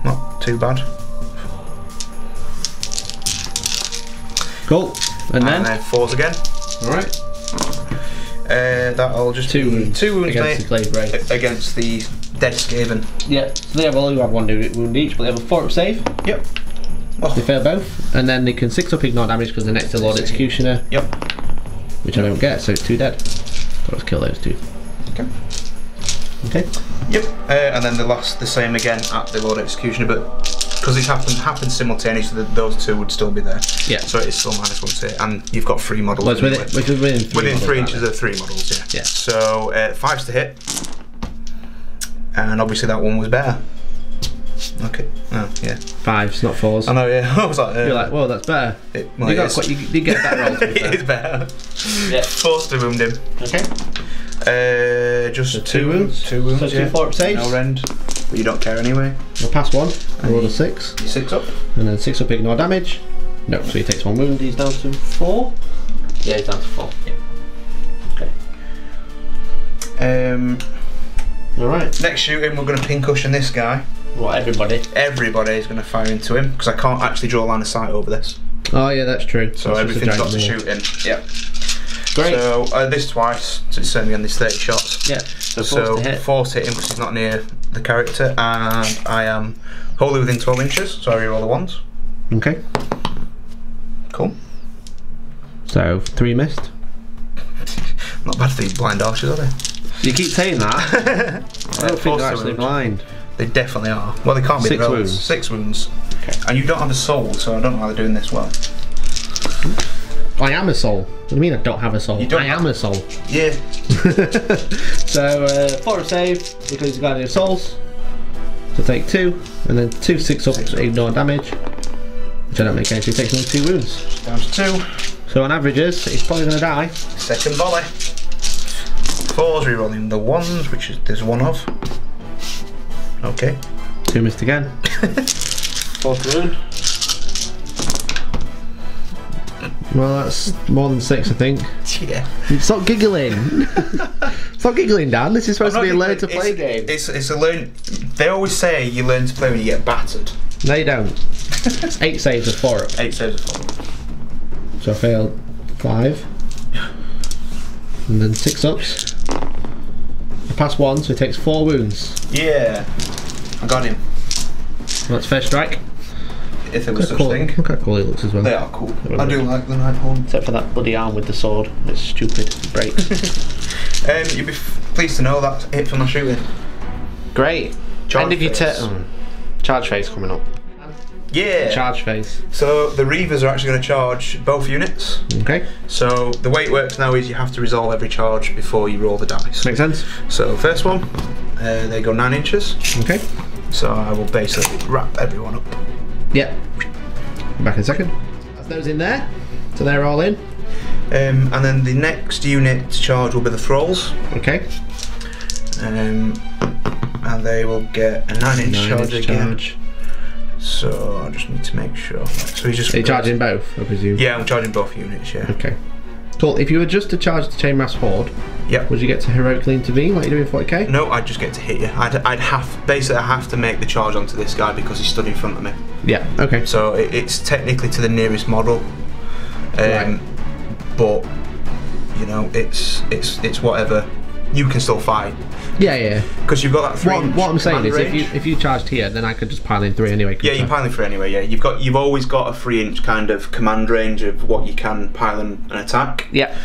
not too bad. Cool. And then 4s again. Alright. That'll just 2 wounds. 2 wounds, against mate, the Glaive against the dead Skaven. Yeah, so they have only have 1 wound each, but they have a 4-up save. Yep. They fail both, and then they can 6-up ignore damage because they're next to Lord Executioner. Yep. Which I don't get, so it's 2 dead. So let's kill those 2. Okay. Okay. Yep. And then the same again at the Lord Executioner, but because it happened simultaneously, those 2 would still be there. Yeah. So it's still -1 to hit, and you've got 3 models. Well, within 3 inches of 3 models. Yeah. Yeah. So 5's to hit, and obviously that one was better. Okay. Oh yeah. 5s, not 4s. I know. Yeah. I was like. You're like, whoa, that's better. Well, you get a better roll. It is better. Yeah. 4's to wound him. Okay. Just so 2 wounds. 2 wounds. So 2 4-up saves. No rend. But you don't care anyway. I'll pass 1. I roll a 6. You 6 up. And then 6 up, ignore damage. No, so he takes 1 wound. He's down to 4. Yeah, he's down to 4. Yeah. Okay. Alright. Next shooting, we're going to pincushion this guy. What, everybody? Everybody is going to fire into him because I can't actually draw a line of sight over this. Oh yeah, that's true. So everything's got to shoot in. Yep. Great. So this twice, so it's certainly on these 30 shots. Yeah. So 4's to hit him because he's not near the character, and I am wholly within 12 inches, so I reroll the 1s. Okay. Cool. So 3 missed. Not bad for these blind archers, are they? You keep saying that. I don't think they're actually blind. They definitely are. Well, they can't be 6 wounds. 6 wounds. Okay. And you don't have a soul, so I don't know how they're doing this well. I am a soul. What do you mean I don't have a soul? I am a soul. Yeah. So 4 save because he's Guardian of Souls. So take 2, and then 2 6-ups, ignore damage. Which I don't make any, so he takes only 2 wounds. Down to 2. So on averages, he's probably going to die. Second volley. 4's rerolling the 1s, which is there's 1 of. Okay. 2 missed again. 4th wound. Well, that's more than 6, I think. Yeah. Stop giggling. Stop giggling, Dan. This is supposed to be a learn to play game. It's a learn. They always say you learn to play when you get battered. No, you don't. It's 8 saves of 4 up. 8 saves of 4 up. So I failed 5. And then 6 ups. I passed 1, so he takes 4 wounds. Yeah. I got him. That's first strike. If there was such a thing. Look how cool he looks as well. They are cool. I do like the Nighthaunt. Except for that bloody arm with the sword. It's stupid. It breaks. You'd be pleased to know that's it for my shooting. Great. End of your turn. Charge phase coming up. Yeah. Charge phase. So the Reavers are actually going to charge both units. Okay. So the way it works now is you have to resolve every charge before you roll the dice. Makes sense. So first one, they go 9 inches. Okay. So I will basically wrap everyone up. Yep. Back in a second. That's those in there. So they're all in. And then the next unit to charge will be the Thralls. Okay. And they will get a 9-inch charge again. So I just need to make sure. So he's just. Are you charging both, I presume? Yeah, I'm charging both units. Yeah. Okay. Cool. If you were just to charge the Chainmass Horde, yep. Would you get to heroically intervene like you do in 40k? No, I'd just get to hit you. I have to make the charge onto this guy because he stood in front of me. Yeah. Okay. So it's technically to the nearest model, right. But you know it's whatever. You can still fight. Yeah, yeah. Because you've got that 3 inch. What I'm saying is, range. if you charged here, then I could just pile in 3 anyway. Yeah, you're piling 3 anyway. Yeah, you've always got a 3-inch kind of command range of what you can pile in an attack. Yeah.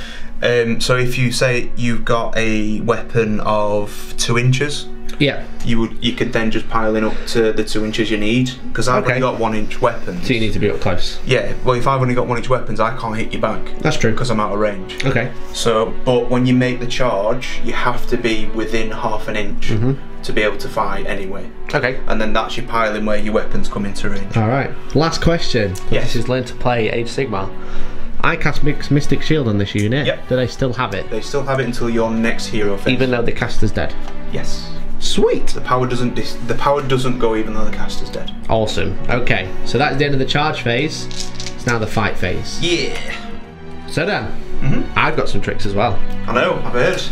So if you say you've got a weapon of 2 inches, yeah, you could then just pile in up to the 2 inches you need. Because I've only got 1-inch weapons. So you need to be up close. Yeah. Well, if I've only got 1-inch weapons, I can't hit you back. That's true. Because I'm out of range. Okay. So, but when you make the charge, you have to be within half an inch to be able to fight anyway. Okay. And then that's your piling where your weapons come into range. All right. Last question. Yes. This is learn to play Age of Sigmar. I cast Mystic Shield on this unit. Yep. Do they still have it? They still have it until your next hero phase. Even though the caster's dead? Yes. Sweet. The power doesn't go even though the caster's dead. Awesome. Okay. So that's the end of the charge phase. It's now the fight phase. Yeah. So Dan, I've got some tricks as well. I know. I've heard.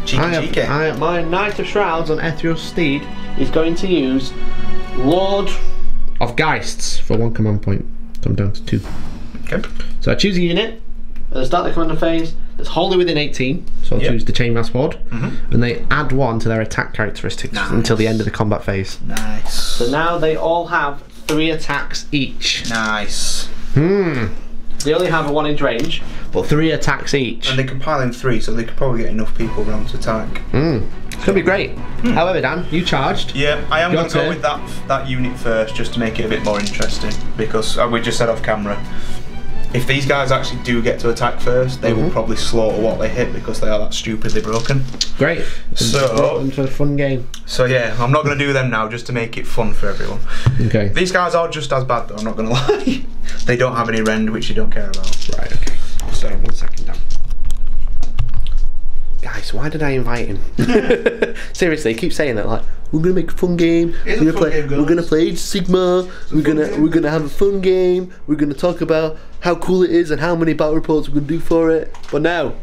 Cheeky. My Knight of Shrouds on Ethereal Steed is going to use Lord of Geists for 1 command point. So I'm down to 2. Okay. So I choose a unit at the start of the commander phase that's wholly within 18. So I'll choose the Chainmass Horde, and they add 1 to their attack characteristics until the end of the combat phase. Nice. So now they all have 3 attacks each. Nice. They only have a 1 inch range, but 3 attacks each. And they can pile in 3, so they could probably get enough people around to attack. It's going to be great. However, Dan, you charged. Yeah, I am going to go with that unit first, just to make it a bit more interesting, because we just said off camera, if these guys actually do get to attack first, they will probably slaughter what they hit because they are that stupidly broken. Great. So into a fun game. So yeah, I'm not going to do them now, just to make it fun for everyone. Okay. These guys are just as bad though, I'm not going to lie. They don't have any rend, which you don't care about. Right, okay. So, 1 second down. Guys, why did I invite him? Seriously, he keeps saying that, like, we're gonna make a fun game. We're gonna play Age of Sigmar. We're gonna have a fun game. We're gonna talk about how cool it is and how many battle reports we're gonna do for it. But no,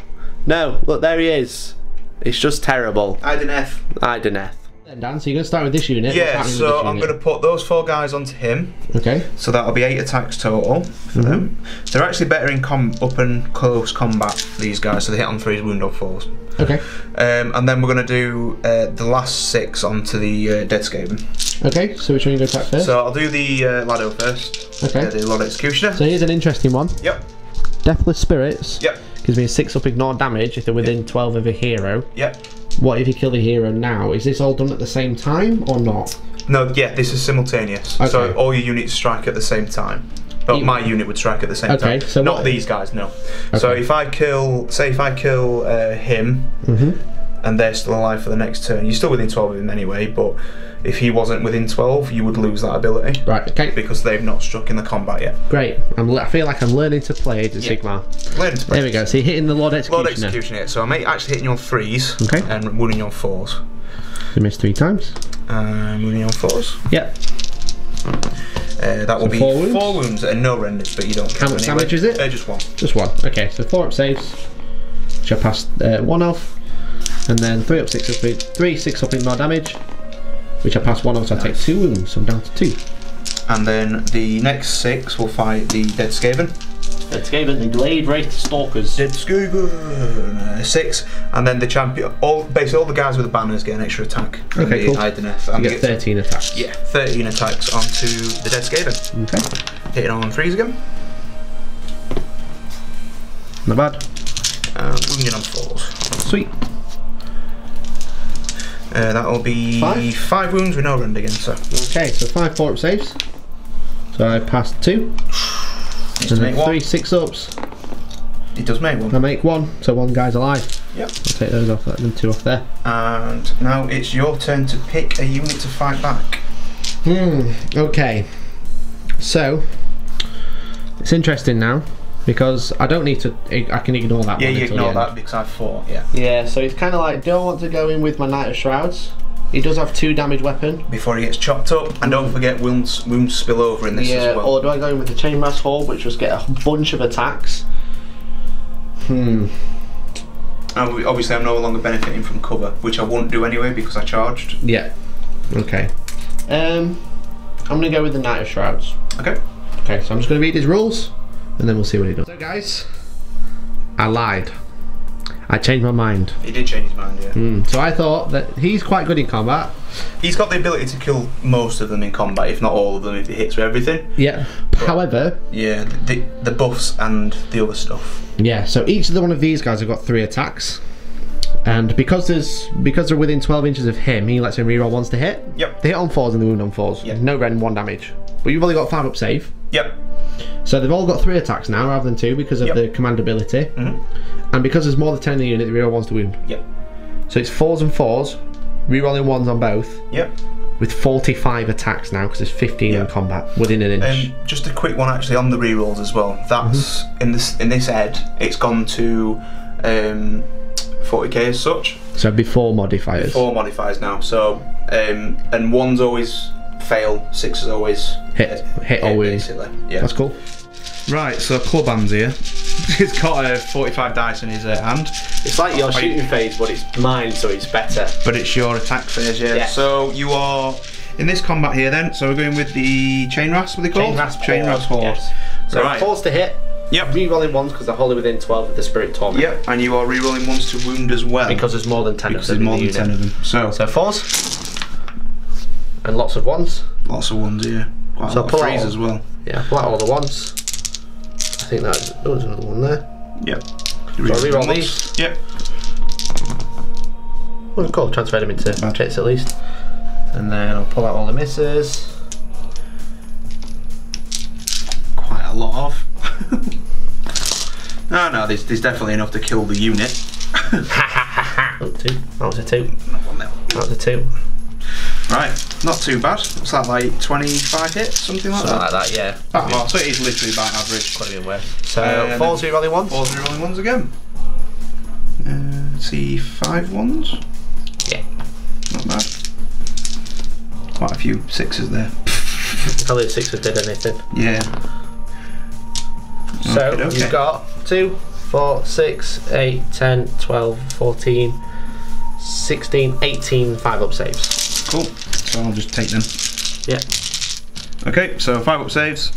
look, there he is. It's just terrible. Idoneth. Dan, so you're going to start with this unit. Yeah, so I'm going to put those 4 guys onto him. Okay. So that'll be 8 attacks total for them. They're actually better in up and close combat, these guys, so they hit on 3s, wound on 4s. Okay. And then we're going to do the last 6 onto the Dead Skaven. Okay, so which one are you going to attack first? So I'll do the Lado first. Okay. The Lord Executioner. So here's an interesting one. Yep. Deathless Spirits. Yep. Gives me a 6-up ignore damage if they're within 12 of a hero. Yep. What if you kill the hero now? Is this all done at the same time or not? No, yeah, this is simultaneous. Okay. So all your units strike at the same time. Oh, my unit would strike at the same time. So not these guys, no. Okay. So if I kill, say if I kill him, and they're still alive for the next turn, you're still within 12 of him anyway, but if he wasn't within 12, you would lose that ability. Right, okay. Because they've not struck in the combat yet. Great. I feel like I'm learning to play Age of Sigmar. Learning to play. There we go. So you're hitting the Lord Executioner. Lord Executioner, so I'm actually hitting you on 3s and wounding you on 4s. You missed 3 times. Wounding you on 4s. Yep. That will be 4 wounds and no renders, but you don't count. How much damage is it? Just 1. Just 1. Okay, so 4 up saves, which I passed 1 off, and then 3 up 6 up, 3 6 up in more damage, which I passed 1 off, so I take 2 wounds, so I'm down to 2. And then the next 6 will fight the Dead Skaven. Dead Skaven, the Glade Wraith Stalkers. Dead Skaven, 6, and then the champion, basically all the guys with the banners get an extra attack. Okay, cool. Idoneth. You get 13 attacks. Yeah, 13 attacks onto the Dead Skaven. Okay. Hitting on 3s again. Not bad. Wounding on 4s. Sweet. That'll be 5 wounds with no rend again, so. Okay, so 5 4-up saves. So I passed 2. And then 3 6-ups. It does make 1. I make 1, so 1 guy's alive. Yep. I'll take those off, then 2 off there. And now it's your turn to pick a unit to fight back. Okay. So, it's interesting now, because I don't need to, I can ignore that one. Yeah, you ignore that because I've fought, yeah. Yeah, so it's kind of like, do I want to go in with my Knight of Shrouds? He does have 2 damage weapon. Before he gets chopped up, and don't forget wounds spill over in this as well. Or do I go in with the Chainmass Hall, which just get a bunch of attacks? Obviously I'm no longer benefiting from cover, which I won't do anyway because I charged. Yeah. Okay. I'm going to go with the Knight of Shrouds. Okay. Okay, so I'm just going to read his rules, and then we'll see what he does. So guys, I lied. I changed my mind. He did change his mind, yeah. So I thought that he's quite good in combat. He's got the ability to kill most of them in combat, if not all of them, if he hits with everything. Yeah. But, however... Yeah, the buffs and the other stuff. Yeah, so each of one of these guys have got 3 attacks. And because they're within 12 inches of him, he lets him reroll 1s to hit. Yep. They hit on 4s and they wound on 4s. Yep. No rend, 1 damage. But you've only got 5 up save. Yep. So they've all got 3 attacks now rather than 2 because of the command ability. And because there's more than 10 in the unit, they reroll 1s to wound. Yep. So it's 4s and 4s, rerolling 1s on both. Yep. With 45 attacks now because there's 15 in combat within an inch. Just a quick one actually on the rerolls as well. That's in this ed, it's gone to 40k as such. So before modifiers. Before modifiers now. So and 1s always fail, 6s always hit or wound. Yeah. That's cool. Right, so Clubhand's here. He's got 45 dice in his hand. It's like your shooting phase, but it's mine, so it's better. But it's your attack phase, yeah. So you are in this combat here then. So we're going with the Chain Rasp, what are they called? Chain Rasp Horde. Yes. So right. 4s to hit. Yep. Rerolling 1s because they're wholly within 12 of the Spirit Torment. Yep. And you are rerolling 1s to wound as well. Because there's more than 10 of them. There's more than 10 of them. So 4s. And lots of 1s. Lots of 1s, yeah. Quite a lot of 3s as well. Yeah, pull out all the 1s. I think that was another one there. Yep. So I'll reroll these. Yep. Well, cool, transfer them into chits at least. And then I'll pull out all the misses. Quite a lot of. No, there's definitely enough to kill the unit. That was a 2. That was a 2. Right, not too bad. What's that, like 25 hits? Something like that? Something like that, yeah. Well, so it is literally about average. Could have been worse. So, 4 rerolling ones? 4 rerolling ones again. See, 5 ones? Yeah. Not bad. Quite a few 6s there. Probably the 6s did anything. Yeah. So, you've got 2, 4, 6, 8, 10, 12, 14, 16, 18 5-up saves. Cool. So I'll just take them. Yeah. Okay, so 5-up saves.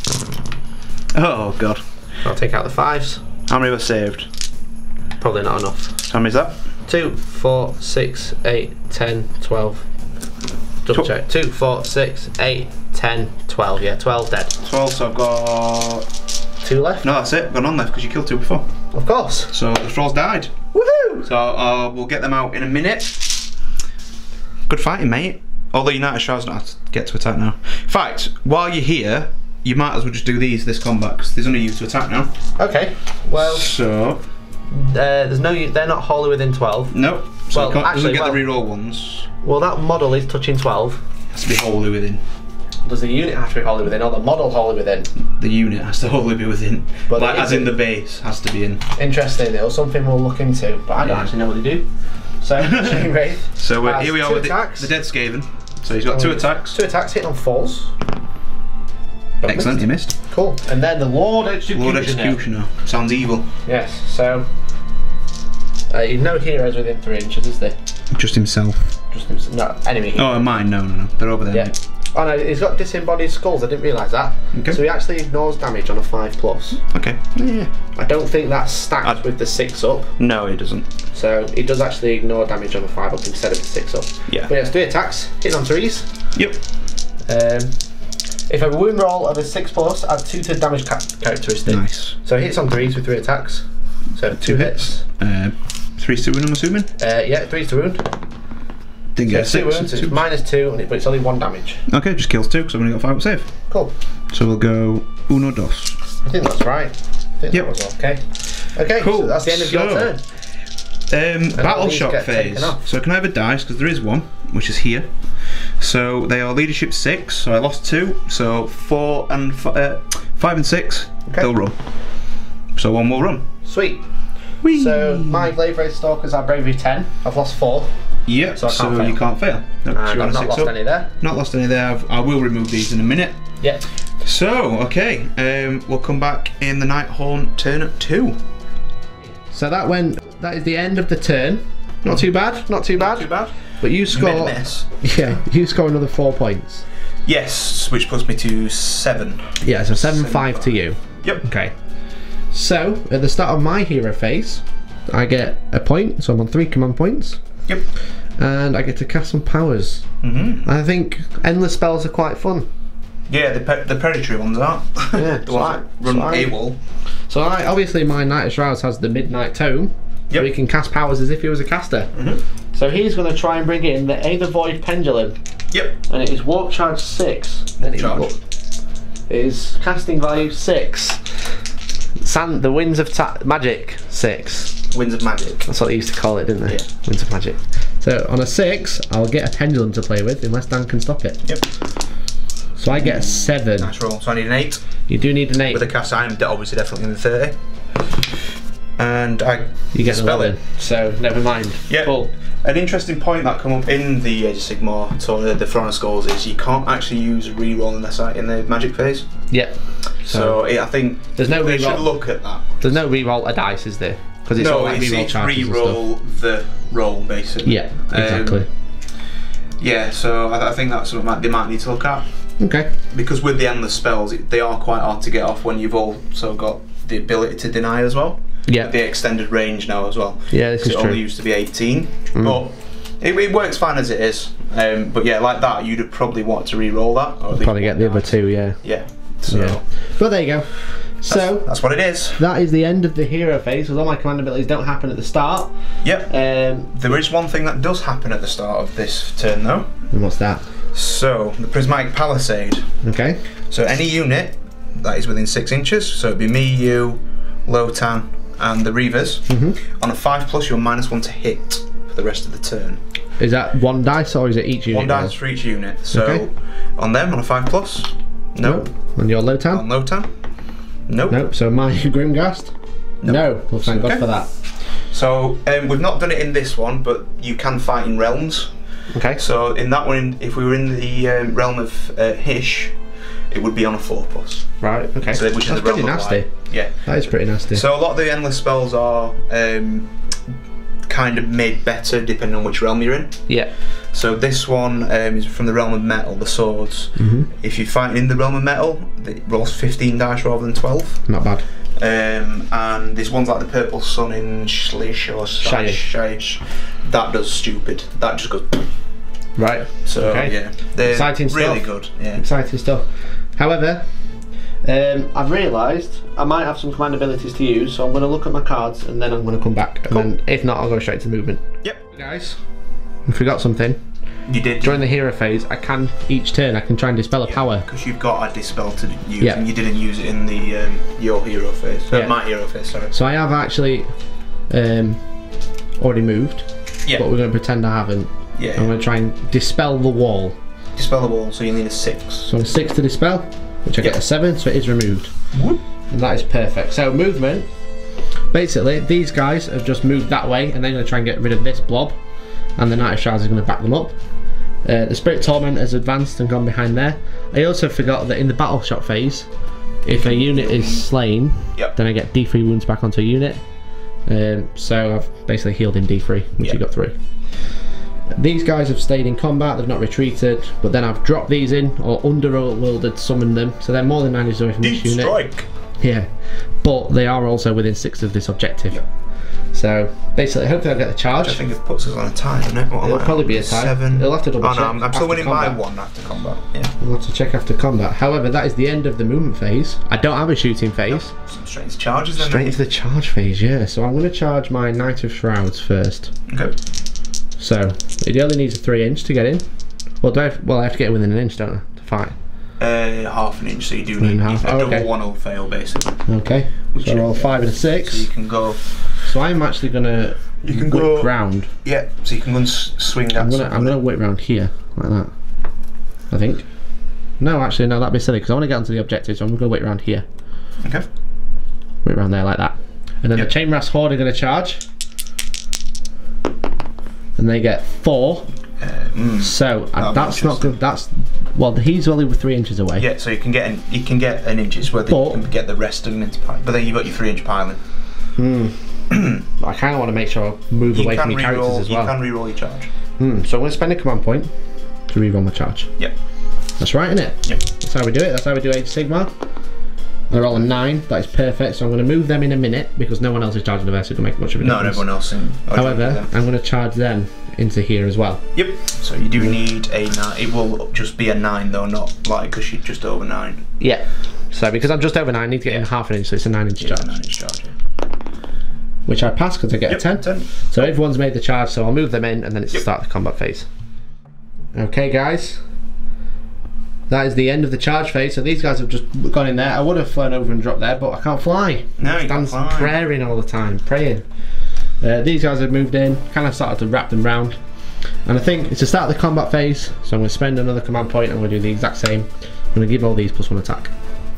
Oh god. I'll take out the 5s. How many have I saved? Probably not enough. How many is that? 2, 4, 6, 8, 10, 12. Double check. 2, 4, 6, 8, 10, 12. Yeah, 12 dead. 12, so I've got 2 left? No, that's it. I've got none left because you killed 2 before. Of course. So the thralls died. Woohoo! So we'll get them out in a minute. Good fighting, mate. Although United Shroud's not have to get to attack now. In fact, while you're here, you might as well just do this combat because there's only you to attack now. Okay. Well. So. There's no. They're not wholly within 12. Nope. So well, actually, get the reroll ones. Well, that model is touching 12. Has to be wholly within. Does the unit have to be wholly within, or the model wholly within? The unit has to wholly be within. But like, as in the base has to be in. Interesting, though. Something we'll look into, but I don't actually know what they do. So, Chain Wraith. So here we are with the Dead Skaven. So he's got 2 attacks. 2 attacks, hitting on 4s. Excellent, you missed. Cool. And then the Lord Executioner. Lord Executioner. Sounds evil. Yes, so. No heroes within 3 inches, is there? Just himself. Just himself. No, enemy heroes. Oh, mine? No. They're over there. Yeah. Oh no, he's got disembodied skulls, I didn't realise that. Okay. So he actually ignores damage on a 5+. Okay. Yeah. I don't think that's stacked with the 6-up. No, he doesn't. So he does actually ignore damage on a 5-up instead of the 6-up. Yeah. But he has 3 attacks, hitting on 3s. Yep. If a wound roll of a 6+, add 2 to damage characteristic. Nice. So he hits on 3s with 3 attacks. So 2 hits. 3's to wound, I'm assuming? Yeah, 3's to wound. Didn't get 2 wounds, it's -2, but it's only 1 damage. Okay, just kills 2 because I've only got 5-up save. Cool. So we'll go 1, 2. I think that's right. I think that was okay. Okay, cool. So that's the end of your turn. Battle shock phase. So can I have a dice? Because there is one, which is here. So they are leadership 6. So I lost 2. So 4 and 5 and 6, they'll run. So 1 will run. Sweet. Whee. So my Glaive Wraith Stalkers are bravery 10. I've lost 4. Yep. So you can't fail. No, and I've not lost any there. Not lost any there. I will remove these in a minute. Yep. So okay, we'll come back in the Nighthaunt turn 2. So that is the end of the turn. Not too bad. Not too bad. But you score. Yeah, you score another 4 points. Yes, which puts me to 7. Yeah, so 7-5 to you. Yep. Okay. So at the start of my hero phase, I get a point. So I'm on 3 command points. Yep. And I get to cast some powers. I think endless spells are quite fun. Yeah, the predatory ones aren't. Yeah, the ones that run AWOL. So obviously my Knight of Shrouds has the Midnight Tome. Yep. So he can cast powers as if he was a caster. So he's going to try and bring in the Aether Void Pendulum. Yep. And it is Warp Charge 6. It is casting value 6. The Winds of Magic 6. Winds of Magic. That's what they used to call it, didn't they? Yeah. Winds of Magic. So on a 6, I'll get a pendulum to play with unless Dan can stop it. Yep. So I get a 7. Nice roll. So I need an 8. You do need an 8. With a cast, I'm obviously definitely in the 30. And you get an 11. So never mind. Yeah. Cool. An interesting point that come up in the Age of Sigmar, so the Throne of Skulls, is you can't actually use reroll in the magic phase. Yeah. So I think there's no they should look at that. There's no reroll a dice, is there? Because it's all like reroll charges reroll the roll basically. Yeah, exactly. Yeah, so I think that's something they might need to look at. Okay. Because with the endless spells, they are quite hard to get off when you've also got the ability to deny as well. Yeah. The extended range now as well. Yeah, this is true. It only used to be 18, but it works fine as it is. But yeah, like that, you'd have probably wanted to re-roll that. Or probably get the other 2, yeah. Yeah. So. Yeah. But there you go. So that's what it is. That is the end of the hero phase, because all my command abilities don't happen at the start. Yep. There is one thing that does happen at the start of this turn, though. And what's that? So, the Prismatic Palisade. Okay. So any unit that is within 6 inches, so it'd be me, you, Lotan, and the Reavers. On a 5+, you're -1 to hit for the rest of the turn. Is that 1 dice, or is it each unit? 1 dice for each unit. So, on them, on a 5+, nope. On your Lotan? On Lotan, nope. Nope. So my Grimghast? Nope. No. Well, thank God for that. So, we've not done it in this one, but you can fight in realms. Okay. So in that one, if we were in the realm of Hish, it would be on a 4+. Right. Okay. So, which That's is the realm pretty nasty. of light. Yeah. That is pretty nasty. So a lot of the endless spells are kind of made better depending on which realm you're in. Yeah. So this one is from the realm of metal, the swords. If you fight in the realm of metal, it rolls 15 dice rather than 12. Not bad. And there's ones like the Purple Sun in Shlish or Shyish. That does stupid. That just goes. Right. So yeah, they're exciting really stuff. good. Yeah. Exciting stuff. However, I've realised I might have some command abilities to use, so I'm going to look at my cards and then I'm going to come back. And then, if not, I'll go straight to movement. Yep. Guys, I forgot something. You did. During the hero phase, I can, each turn, I can try and dispel a power. Because you've got a dispel to use, and you didn't use it in the your hero phase. My hero phase, sorry. So I have actually already moved, but we're going to pretend I haven't. Yeah. I'm going to try and dispel the wall. Dispel the wall, so you need a 6. So a 6 to dispel, which I get a 7, so it is removed. And that is perfect. So movement, basically, these guys have just moved that way, and they're going to try and get rid of this blob, and the Knight of Shrouds is going to back them up. The Spirit Torment has advanced and gone behind there. I also forgot that in the battle shot phase, if a unit is slain, then I get D3 wounds back onto a unit. So I've basically healed him D3, which he got through. These guys have stayed in combat, they've not retreated, but then I've dropped these in, or underworlded summoned them, so they're more than 90 away from this unit. Strike! Yeah, but they are also within 6 of this objective. So basically, hopefully I'll get the charge. I think it puts us on a tie, doesn't it? It'll probably be a tie. 7. It'll have to double check. Oh no, I'm still winning by 1 after combat. Yeah. We'll have to check after combat. However, that is the end of the movement phase. I don't have a shooting phase. Straight into charges then. Straight into the charge phase, yeah. So I'm going to charge my Knight of Shrouds first. Okay. So it only needs a 3-inch to get in. Well, I have to get within an inch, don't I, to fight? Half an inch, so you do need a double 1 will fail basically. Okay. So I roll 5 and a 6. So you can go. So I'm actually gonna whip round. Yeah. So you can go and swing that. I'm gonna whip round here like that. I think. No, actually, no, that'd be silly because I want to get onto the objective, so I'm gonna whip round here. Okay. Whip round there like that, and then the Chain Brass Horde are gonna charge. And they get 4. So that's not good. That's he's only 3 inches away. Yeah, so you can get an inch, whether you can get the rest of them into pile. But then you've got your 3-inch piling. I kind of want to make sure I move away from your characters as well. You can reroll your charge. So I'm going to spend a command point to reroll my charge. Yep. That's right, isn't it? Yep. That's how we do it. That's how we do Age of Sigmar. They're all a 9. That is perfect. So I'm going to move them in a minute because no one else is charging the verse. It will make much of a difference. Not everyone else. However, I'm going to charge them into here as well. Yep. So you do need a 9. It will just be a 9 though, not like because you're just over 9. Yeah. So because I'm just over 9, I need to get in half an inch. So it's a 9-inch charge. 9-inch charge. Which I pass because I get a 10. 10. So everyone's made the charge. So I'll move them in, and then it's the start of the combat phase. Okay, guys. That is the end of the charge phase, so these guys have just gone in there. I would have flown over and dropped there, but I can't fly. No, you can't fly. Praying all the time, praying. These guys have moved in, kind of started to wrap them round. And I think it's the start of the combat phase, so I'm going to spend another command point. I'm going to do the exact same. I'm going to give all these +1 attack.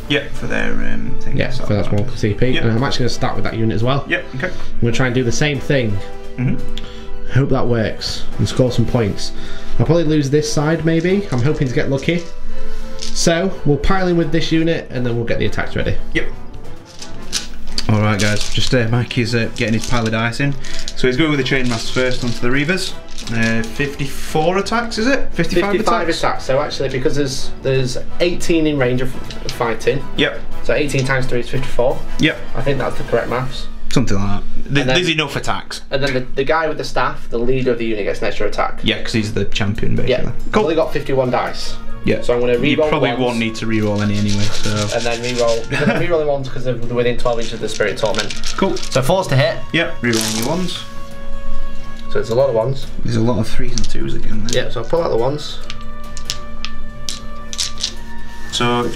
Yep, for their thing. Yeah, for that small CP. Yep. And I'm actually going to start with that unit as well. Yep, okay. I'm going to try and do the same thing. Hope that works and score some points. I'll probably lose this side maybe. I'm hoping to get lucky. So we'll pile in with this unit and then we'll get the attacks ready. Yep. Alright guys, just Mike is getting his pile of dice in. So he's going with the Chain Mass first onto the Reavers. 54 attacks, is it? 55 attacks. So actually, because there's 18 in range of fighting. Yep. So 18 times 3 is 54. Yep. I think that's the correct maths. Something like that. There's enough attacks. And then the guy with the staff, the leader of the unit, gets an extra attack. Yeah, because he's the champion basically. Yeah. Cool. I've only got 51 dice. Yeah. So I'm going to re-roll. You probably won't need to re-roll any anyway. So. And then re-roll. Because I'm re-rolling ones because they're within 12 inches of the Spirit Torment. Cool. So 4s to hit. Yep. Re-rolling your ones. So it's a lot of ones. There's a lot of 3s and 2s again. Then. Yeah. So I'll pull out the ones. So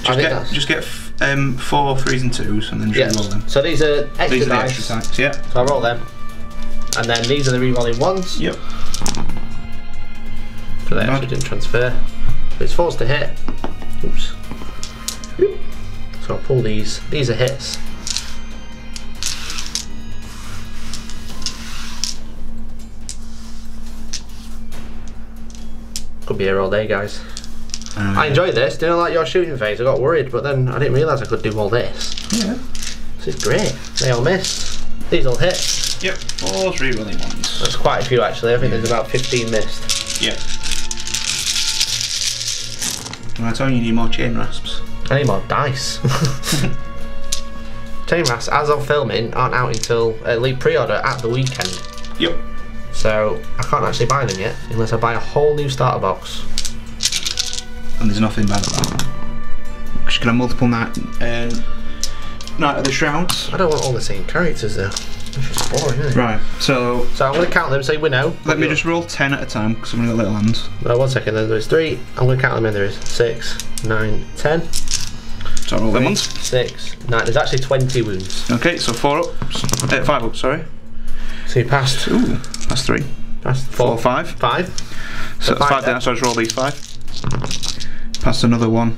just get 4 3s and 2s and then just re-roll them. So these are extra these are dice. the extra dice. Yeah. So I roll them. And then these are the re-rolling ones. Yep. So they actually didn't transfer. But it's 4s to hit. Oops. So I'll pull these. These are hits. Could be here all day, guys. I enjoyed this. Didn't like your shooting phase. I got worried, but then I didn't realise I could do all this. Yeah. This is great. They all missed. These all hit. Yep. 4 re-rolling ones. That's quite a few actually. I think there's about 15 missed. Yep. Right, so you need more chain rasps. I need more dice. Chain rasps, as of filming, aren't out until lead pre-order at the weekend. Yep. So I can't actually buy them yet unless I buy a whole new starter box. And there's nothing bad about that. Because you can have multiple Night of the Shrouds. I don't want all the same characters though. It's just boring, isn't it? Right, so I'm going to count them so we know. Let me just roll 10 at a time because I've only got little hands. No, 1 second, then there's 3. I'm going to count them in. There is 6, 9, 10. So I roll them ones. 6, 9. There's actually 20 wounds. Okay, so 4 up. 5 up, sorry. So you passed. Ooh, that's 3. Passed 4. 5. 5. So that's 5 then, so I just roll these 5. Passed another one.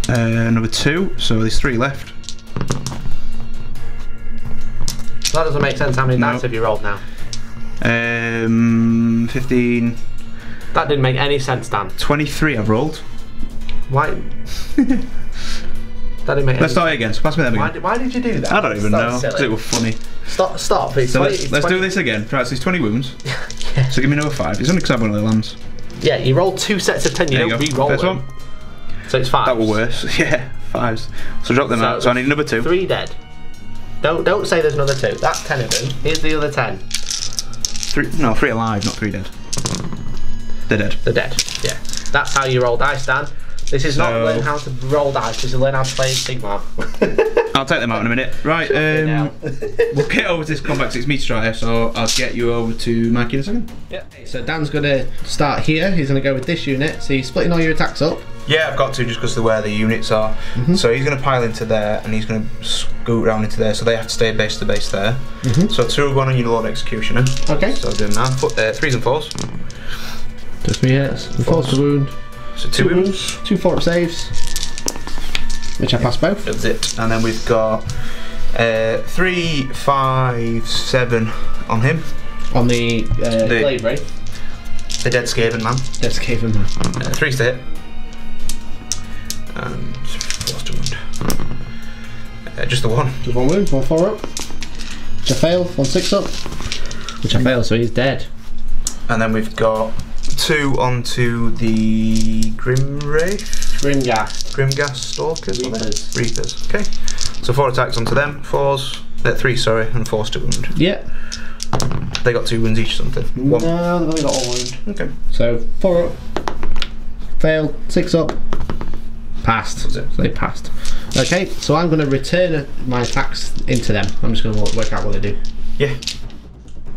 Another 2, so there's 3 left. That doesn't make sense. How many dice have you rolled now? 15. That didn't make any sense, Dan. 23 I've rolled. Why? That didn't make Let's start again. So pass me them again. Why did you do that? I don't even know. Because it was funny. Stop. So let's do this again. Right, so it's 20 wounds. Yeah. So give me another 5. It's only because I've one of the lands. Yeah, you rolled 2 sets of 10. You don't re-roll First them. one. So it's 5. That were worse. Yeah, 5s. So drop them out. So I need another 2. 3 dead. Don't say there's another 2. That's 10 of them. Here's the other 10. 3 alive, not 3 dead. They're dead. They're dead. Yeah. That's how you roll dice, Dan. This is not learn how to roll dice. This is learn how to play Sigmar. I'll take them out in a minute. Right. We'll get over to this combat 6 meter strider. So I'll get you over to Mikey in a second. Yeah. So Dan's gonna start here. He's gonna go with this unit. So you're splitting all your attacks up. Yeah, I've got to just because of where the units are. So he's going to pile into there and he's going to scoot round into there, so they have to stay base to base there. So 2 1 on your Lord Executioner. Okay. So doing that. 3s and 4s. Just 3 hits. 4's to wound. So 2 wounds. 2 4-up saves. Which I passed both. That's it. And then we've got 3, 5, 7 on him. On the Glade Wraith. The Dead Skaven man. Dead Skaven man. 3s to hit. And 4's to wound. Just the 1. Just 1 wound, 1 4-up. Which I failed, 1 6-up. Which I failed, so he's dead. And then we've got 2 onto the Grimghast Stalkers. Reapers. Okay. So 4 attacks onto them. 3s, sorry, and 4's to wound. Yeah. They got 2 wounds each, something. 1. No, they've only got 1 wound. Okay. So 4-up. Failed, 6-up. Passed. So they passed. Okay, so I'm going to return my attacks into them. I'm just going to work out what they do. Yeah.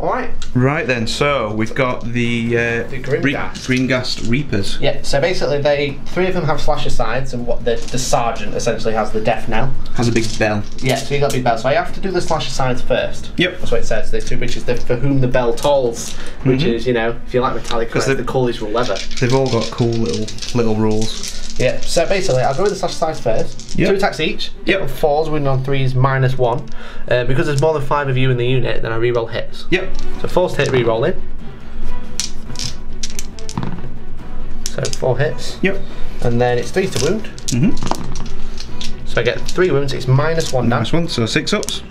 Alright. Right then, so we've got the Grimghast Reapers. Yeah, so basically 3 of them have slasher sides, and what the sergeant essentially has the death knell. Has a big bell. Yeah, so you got a big bell. So I have to do the slasher sides first. Yep. That's what it says. There's 2 which is for whom the bell tolls, which is, you know, if you like metallic, because the coolest rule ever. They've all got cool little rules. Yeah, so basically I'll go with the slasher sides first. Yep. 2 attacks each. Yep. 4s, wound on 3s, -1. Because there's more than 5 of you in the unit, then I reroll hits. Yep. So 4's to hit, rerolling. So 4 hits. Yep. And then it's 3's to wound. So I get 3 wounds, it's -1 now. -1, so 6 ups.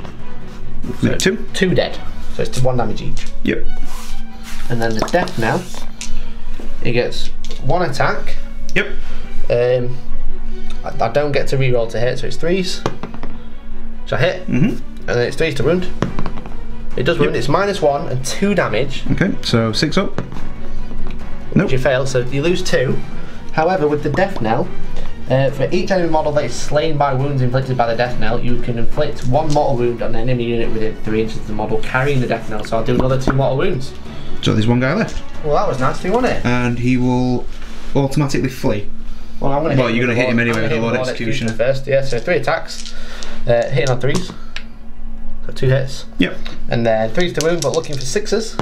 So 2 dead. So it's 1 damage each. Yep. And then the death now, he gets 1 attack. Yep. I don't get to reroll to hit, so it's 3s. So I hit, and then it's 3s to wound. It does wound, it's -1 and 2 damage. Okay, so 6 up. Nope. You fail, so you lose 2. However, with the death knell, for each enemy model that is slain by wounds inflicted by the death knell, you can inflict 1 mortal wound on an enemy unit within 3 inches of the model carrying the death knell. So I'll do another 2 mortal wounds. So there's 1 guy left. Well, that was nasty, wasn't it? And he will automatically flee. Well, I'm going to. Well, you're going to hit him anyway with a Lord Executioner first. Yeah, so 3 attacks, hitting on 3s. So 2 hits. Yep. And then 3s to wound, but looking for 6s.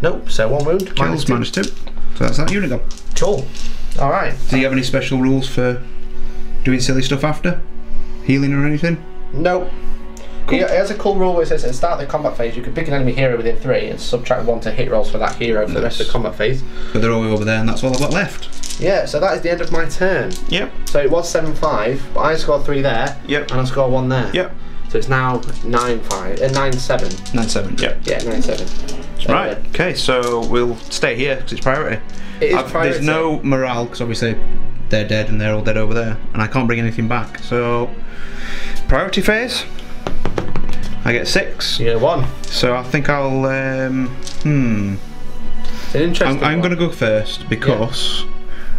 Nope. So 1 wound. Kills -2. So that's that unit done. Cool. All right. Do you have any special rules for doing silly stuff after? Healing or anything? Nope. Cool. It has a cool rule where it says at the start of the combat phase you can pick an enemy hero within 3 and subtract 1 to hit rolls for that hero for the rest of the combat phase. But they're all over there and that's all I've got left. Yeah, so that is the end of my turn. Yep. So it was 7-5, but I scored 3 there. Yep. And I scored 1 there. Yep. So it's now 9-5, 9-7. 9-7, yep. Yeah, 9-7. Right, okay, so we'll stay here because it's priority. It is priority. There's no morale because obviously they're dead and they're all dead over there and I can't bring anything back. So, priority phase, I get 6. You get 1. So I think I'll, It's an interesting I'm going to go first because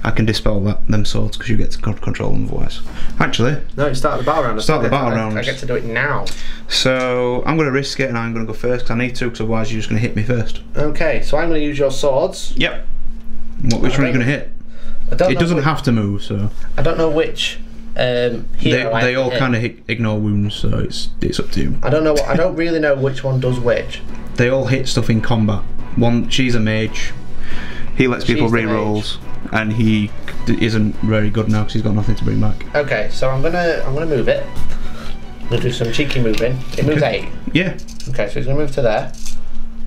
I can dispel them swords because you get to control them otherwise. Actually, no, it's start the battle round. Start the battle round. I get to do it now. So I'm going to risk it and I'm going to go first because I need to, because otherwise you're just going to hit me first. Okay, so I'm going to use your swords. Yep. Which one are you going to hit? It doesn't have to move, so. I don't know which hero they all kind of ignore wounds, so it's up to you. I don't know. I don't really know which one does which. They all hit stuff in combat. She's a mage. He lets people re-rolls, and he isn't very good now because he's got nothing to bring back. Okay, so I'm gonna move it. I'm gonna do some cheeky moving. It moves 8. Yeah. Okay, so it's gonna move to there.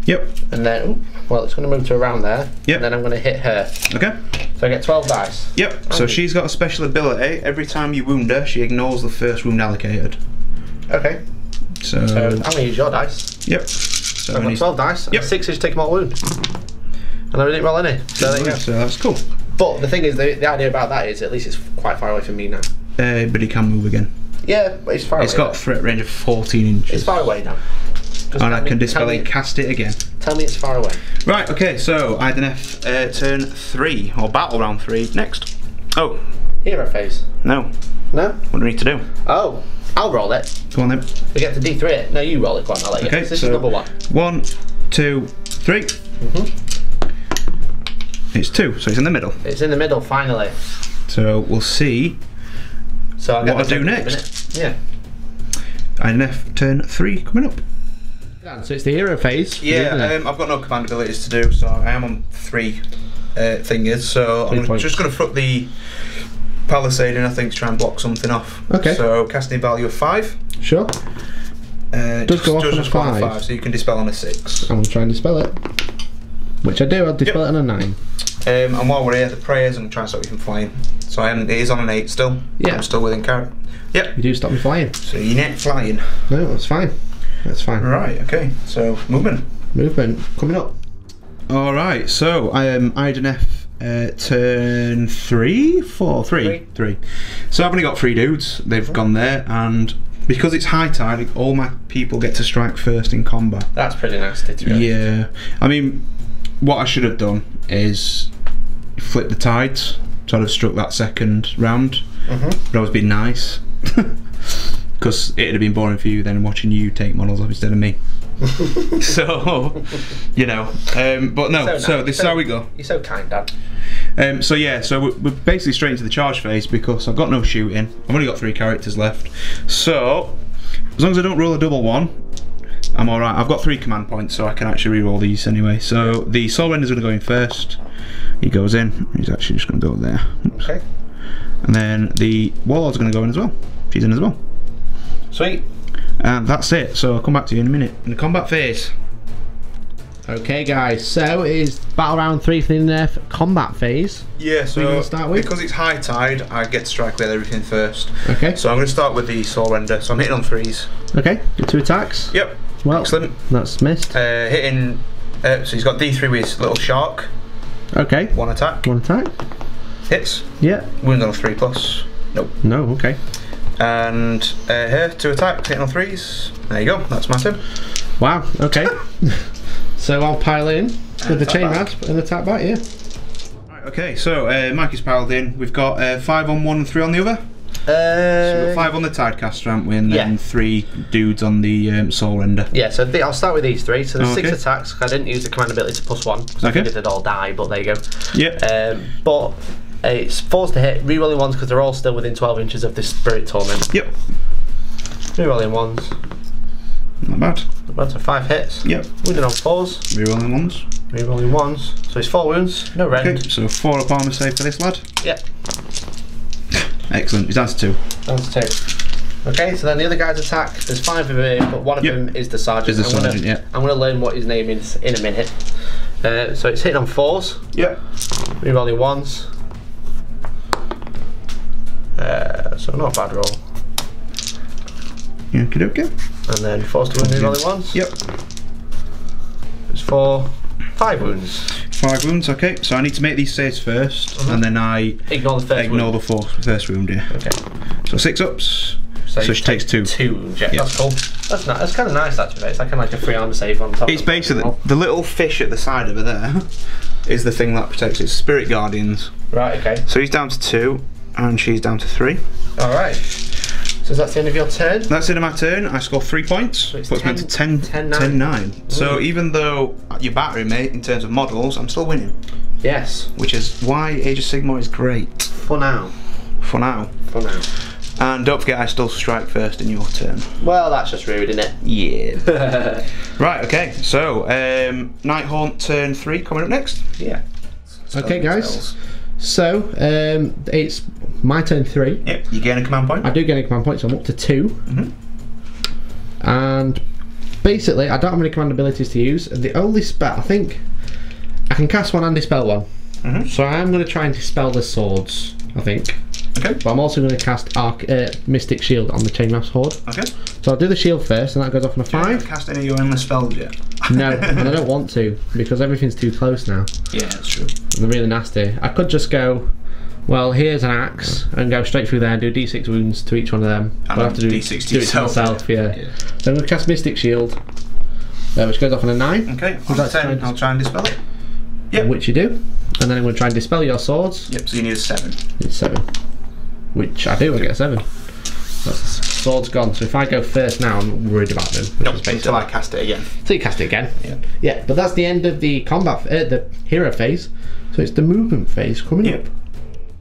Yep. And then, well, it's gonna move to around there. Yep. And then I'm gonna hit her. Okay. So I get 12 dice. Yep. So she's got a special ability. Every time you wound her, she ignores the first wound allocated. Okay. So I'm gonna use your dice. Yep. So I've got 12 dice. Yep. 6 is take more wound. And I didn't roll any. So there you go. So that's cool. But the thing is, the idea about that is at least it's quite far away from me now. But he can move again. Yeah, but it's far away. It's got a threat range of 14 inches. It's far away now. And I can dispel and cast it again. Tell me it's far away. Right, okay, so Idoneth turn 3, or battle round 3, next. Oh. Hero phase. No. No? What do we need to do? Oh, I'll roll it. Go on then. We get to D3 it. No, you roll it, go on, I'll let you. Okay, This is so number 1. 1, 2, 3. It's 2, so it's in the middle. It's in the middle, finally. So we'll see so what I do next. Yeah. Idoneth turn 3 coming up. So it's the hero phase. Yeah, I've got no command abilities to do, so I am on 3 fingers. So I'm just going to put the palisading, I think, to try and block something off. Okay. So casting value of 5. Sure. Does go off on a 5. So you can dispel on a 6. I'm going to try and dispel it. Which I do, I'll dispel it on a 9. And while we're here, the prayers, I'm trying to stop you from flying. So it is on an 8 still. Yeah. I'm still within character. Yep. You do stop me flying. So you're not flying. No, that's fine. That's fine. Right, okay. So movement. Movement coming up. Alright, so I am Idoneth turn 3? 4? 3? 3. So I've only got 3 dudes. They've gone there, and because it's high tide, all my people get to strike first in combat. That's pretty nasty to be honest. Yeah. I mean, what I should have done is flip the tides, so I'd have struck that second round. But I was being nice. Because it'd have been boring for you then watching you take models off instead of me. So, you know. But no, so this is how we go. You're so kind, Dad. So yeah, so we're basically straight into the charge phase because I've got no shooting. I've only got 3 characters left. So, as long as I don't roll a double 1, I'm alright. I've got 3 command points, so I can actually re-roll these anyway. So the Soul Render's going to go in first. He goes in. He's actually just going to go there. Oops. Okay. And then the Warlord's going to go in as well. She's in as well. Sweet. And that's it. So I'll come back to you in a minute. In the combat phase. Okay, guys. So it is battle round 3 for the Idoneth combat phase. Yeah. So gonna start with? because it's high tide, I get to strike with everything first. Okay. So I'm going to start with the Soul Render. So I'm hitting on 3s. Okay. Get 2 attacks. Yep. Well, excellent. That's missed. Hitting. So he's got D3 with his little shark. Okay. 1 attack. 1 attack. Hits. Yeah. Wound on a 3+. Nope. No. Okay. And here 2 attacks, hitting on 3s. There you go. That's my turn. Wow. Okay. So I'll pile in with the chain rasp and attack back. Yeah. Right. okay, so Mikey's piled in. We've got 5 on one and 3 on the other. So we've got 5 on the Tidecaster, haven't we? And then 3 dudes on the Soul Render. Yeah, so I'll start with these 3. So there's 6 attacks. I didn't use the command ability to +1 because I figured they'd all die, but there you go. Yeah. But it's 4s to hit, rerolling 1s because they're all still within 12 inches of this Spirit Torment. Yep. Rerolling 1s. Not bad. Not bad, so 5 hits. Yep. Wounded on 4s. Rerolling 1s. Rerolling 1s. So it's 4 wounds, no rend. Okay, so 4 up armor save for this lad. Yep. Excellent, he's down to 2. Down to 2. Okay, so then the other guys attack. There's 5 of them, but one of them is the Sergeant. Is the Sergeant, I'm going to learn what his name is in a minute. So it's hitting on 4s. Yep. Rerolling 1s. So not a bad roll. Okie dokie. And then 4s to wound, rerolling 1s. Yep. It's 4. 5 wounds. 5 wounds, okay. So I need to make these saves first, and then I ignore the first wound. First wound, yeah. Okay. So 6 ups. So she takes 2. 2 wounds, yeah. That's cool. That's nice. That's kind of nice actually. It's like a free armor save on top. It's basically the little fish at the side over there is the thing that protects it. Spirit Guardians. Right. Okay. So he's down to 2, and she's down to 3. All right. So that's the end of your turn? That's the end of my turn. I score 3 points. So it's puts me to 10-9. So even though you're battering me in terms of models, I'm still winning. Yes. Which is why Age of Sigmar is great. For now. For now. For now. And don't forget I still strike first in your turn. Well, that's just rude, isn't it? Yeah. Right, okay. So, Nighthaunt turn 3 coming up next. Yeah. Okay, guys. So, it's my turn 3. Yep, you gain a command point. I do gain a command point, so I'm up to 2. And basically, I don't have any command abilities to use. The only spell, I think, I can cast one and dispel one. So I am going to try and dispel the swords, I think. Okay. But I'm also going to cast Mystic Shield on the Chainmask Horde. Okay. So I'll do the shield first, and that goes off on a 5. You haven't cast any of your endless spells yet? No, and I don't want to, because everything's too close now. Yeah, that's true. They're really nasty. I could just go, well, here's an axe, and go straight through there and do d6 wounds to each one of them. And but I have to do d6 to myself, yeah. So I'm going to cast Mystic Shield, which goes off on a 9. Okay, on 10, I'll try and dispel it. Yep. Which you do. And then I'm going to try and dispel your swords. Yep, so you need a 7. It's 7. Which I do, I get a 7. Sword's gone, so if I go first now, I'm worried about them. Nope, until I cast it again. Until you cast it again. Yeah. Yeah, but that's the end of the combat, the hero phase. So it's the movement phase coming up.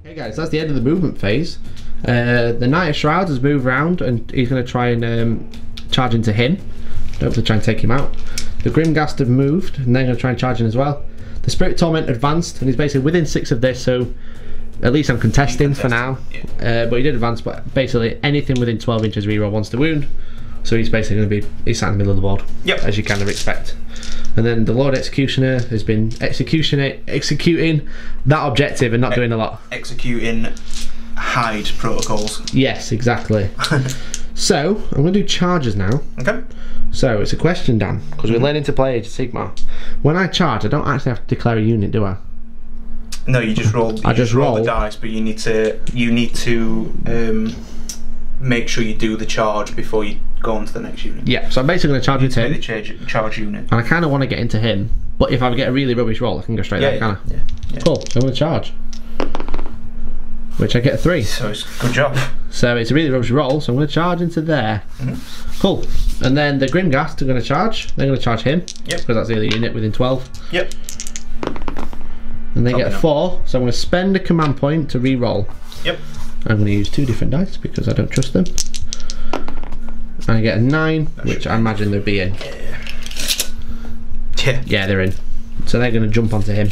Okay, guys, that's the end of the movement phase. The Knight of Shrouds has moved around, and he's going to try and charge into him. Hopefully, try and take him out. The Grimghast have moved, and they're going to try and charge in as well. The Spirit Torment advanced, and he's basically within 6 of this, so at least I'm contesting for now. Yeah. But he did advance, but basically anything within 12 inches reroll wants to wound. So he's basically going to be, he's sat in the middle of the board. Yep. As you kind of expect. And then the Lord Executioner has been executing that objective and not doing a lot. Executing hide protocols. Yes, exactly. So, I'm going to do charges now. Okay. So, it's a question, Dan, because we're learning to play Age of Sigmar. When I charge, I don't actually have to declare a unit, do I? No, you just roll. You just roll the dice, but you need to make sure you do the charge before you go on to the next unit. Yeah, so I'm basically going to charge into him. The charge unit. And I kind of want to get into him, but if I get a really rubbish roll, I can go straight there, can't I? Yeah. Cool, so I'm going to charge. Which I get a 3. So it's good job. So it's a really rubbish roll, so I'm going to charge into there. Cool. And then the Grimghast are going to charge. They're going to charge him. Yep. Because that's the other unit within 12. Yep. And they get a 4, so I'm going to spend a command point to re-roll. Yep. I'm going to use 2 different dice because I don't trust them. And I get a 9, which I imagine they'll be in. Yeah. Yeah, they're in. So they're going to jump onto him.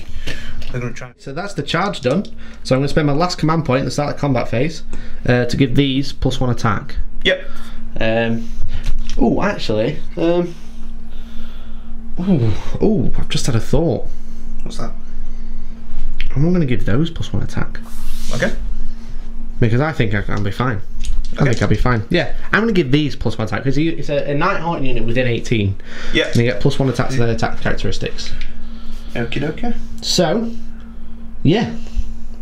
They're going to try. So that's the charge done. So I'm going to spend my last command point at the start of the combat phase to give these +1 attack. Yep. Oh, actually. Oh, I've just had a thought. What's that? I'm not going to give those +1 attack. Okay. Because I think I'll be fine. I think I'll be fine. Yeah, I'm going to give these +1 attack because it's a Nighthaunt unit within 18. Yeah. And you get +1 attack to their attack characteristics. Okie dokie. So, yeah,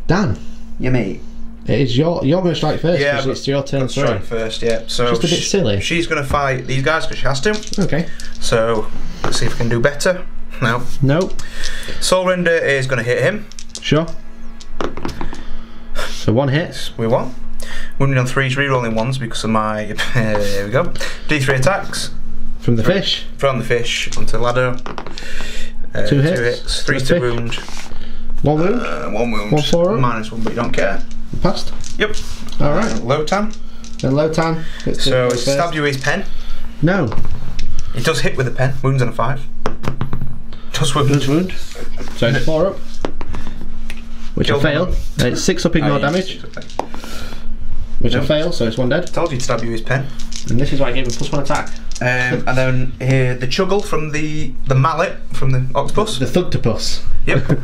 Dan. Yeah, mate. It is you're going to strike first. Yeah, it's your turn. Strike first. Yeah. So just a bit silly. She's going to fight these guys because she has to. Okay. So let's see if we can do better. No. Nope. Soul Render is going to hit him. Sure. So 1 hit. We won. Wounded on 3s, re-rolling 1s because of my... here we go. D3 attacks. From the fish. From the fish onto the ladder. 2 hits. 3 to wound. 1 wound. 1 wound. 1 4 -1, but you don't care. Passed. Yep. Alright. Lotan. Then Lotan. So it stabbed you with his pen. No. It does hit with the pen. Wounds on a 5. Does wound. Does wound. So it's 4 up. Which I fail. It's 6 up ignore damage. Which I fail, so it's 1 dead. Told you to stab you with his pen. And this is why I gave him +1 attack. And then here the chuggle from the mallet from the octopus. The thugtopus. Yep.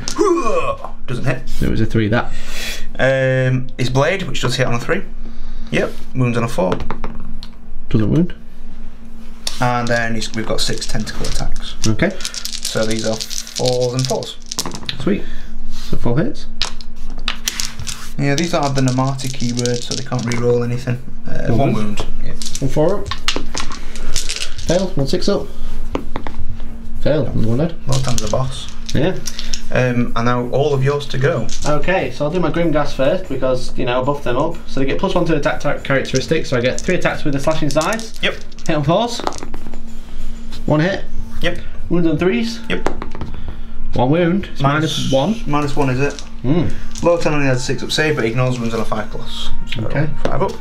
Doesn't hit. It was a 3 that. His blade, which does hit on a 3. Yep. Wounds on a 4. Doesn't wound. And then we've got 6 tentacle attacks. Okay. So these are 4s and 4s. Sweet. So 4 hits. Yeah, these are the pneumatic keywords, so they can't re-roll anything. 1 wound. Yeah. 1 4 up. Fail. 1 6 up. Fail. 1 dead. Lotan's the boss. Yeah. And now all of yours to go. Okay, so I'll do my Grimghast first because, you know, I buffed them up. So they get +1 to attack characteristics, so I get 3 attacks with the slashing sides. Yep. Hit on 4s. 1 hit. Yep. Wound on 3s. Yep. 1 wound. It's -1. -1 is it? Lotan only has 6 up save, but ignores wounds on a 5+. So okay. 5 up.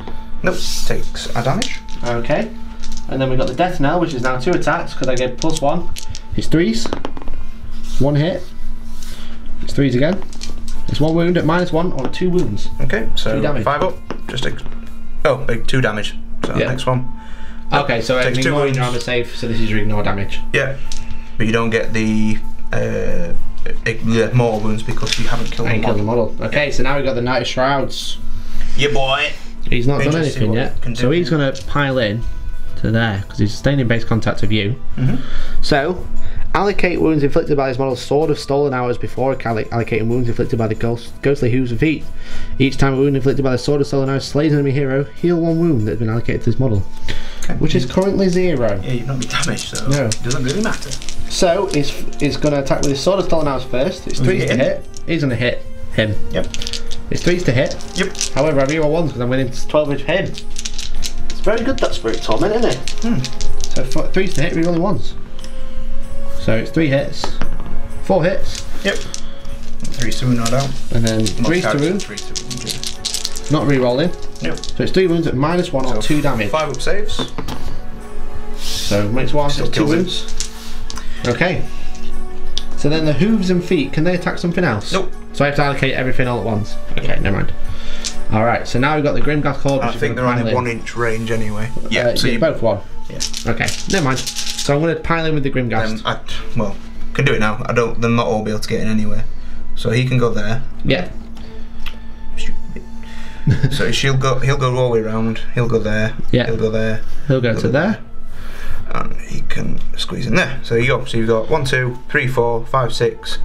Nope. Takes a damage. Okay. And then we've got the Death Knell, which is now 2 attacks because I get +1. It's 3s. 1 hit. It's 3s again. It's 1 wound at -1 or 2 wounds. Okay, so 2 damage. 5 up. Just 2 damage. So yeah. Next one. Okay, so I'm ignoring your armor save, so this is your ignore damage. Yeah, but you don't get the more wounds because you haven't killed the model. Okay, so now we've got the Knight of Shrouds. Yeah, boy. He's not done anything yet, so he's going to pile in to there because he's staying in base contact of you. So, allocate wounds inflicted by this model's sword of stolen hours before allocating wounds inflicted by the ghostly hooves and feet. Each time a wound inflicted by the sword of stolen hours slays an enemy hero, heal 1 wound that has been allocated to this model. Okay. Which is currently 0. Yeah, you've not been damaged, so no. It doesn't really matter. So, it's going to attack with his sword of stolen hours first. It's 3s to hit. He's going to hit him. Yep. It's 3s to hit. Yep. However, I reroll 1s because I'm within 12 of him. It's very good, that Spirit Torment, isn't it? So 3s to hit, rerolling 1s. So it's 3 hits, 4 hits. Yep. 3s to wound, no doubt. And then 3s to wound. 3s to wound, yeah. Not re-rolling. Yep. So it's 3 wounds at -1 or 2 damage. 5 up saves. So makes 1, so 2 wounds. Okay. So then the hooves and feet, can they attack something else? Nope. So I have to allocate everything all at once. Okay, never mind. Alright, so now we've got the Grimghast Horde. I think they're only 1 inch range anyway. Yeah, so you're both 1. Yeah. Okay, never mind. So I'm going to pile in with the Grimghast. Well, can do it now. They'll not all be able to get in anyway. So he can go there. Yeah. So he'll go all the way around. He'll go there. Yeah. He'll go there. He'll go to there. And he can squeeze in there. So you go. So you've got 1, 2, 3, 4, 5, 6,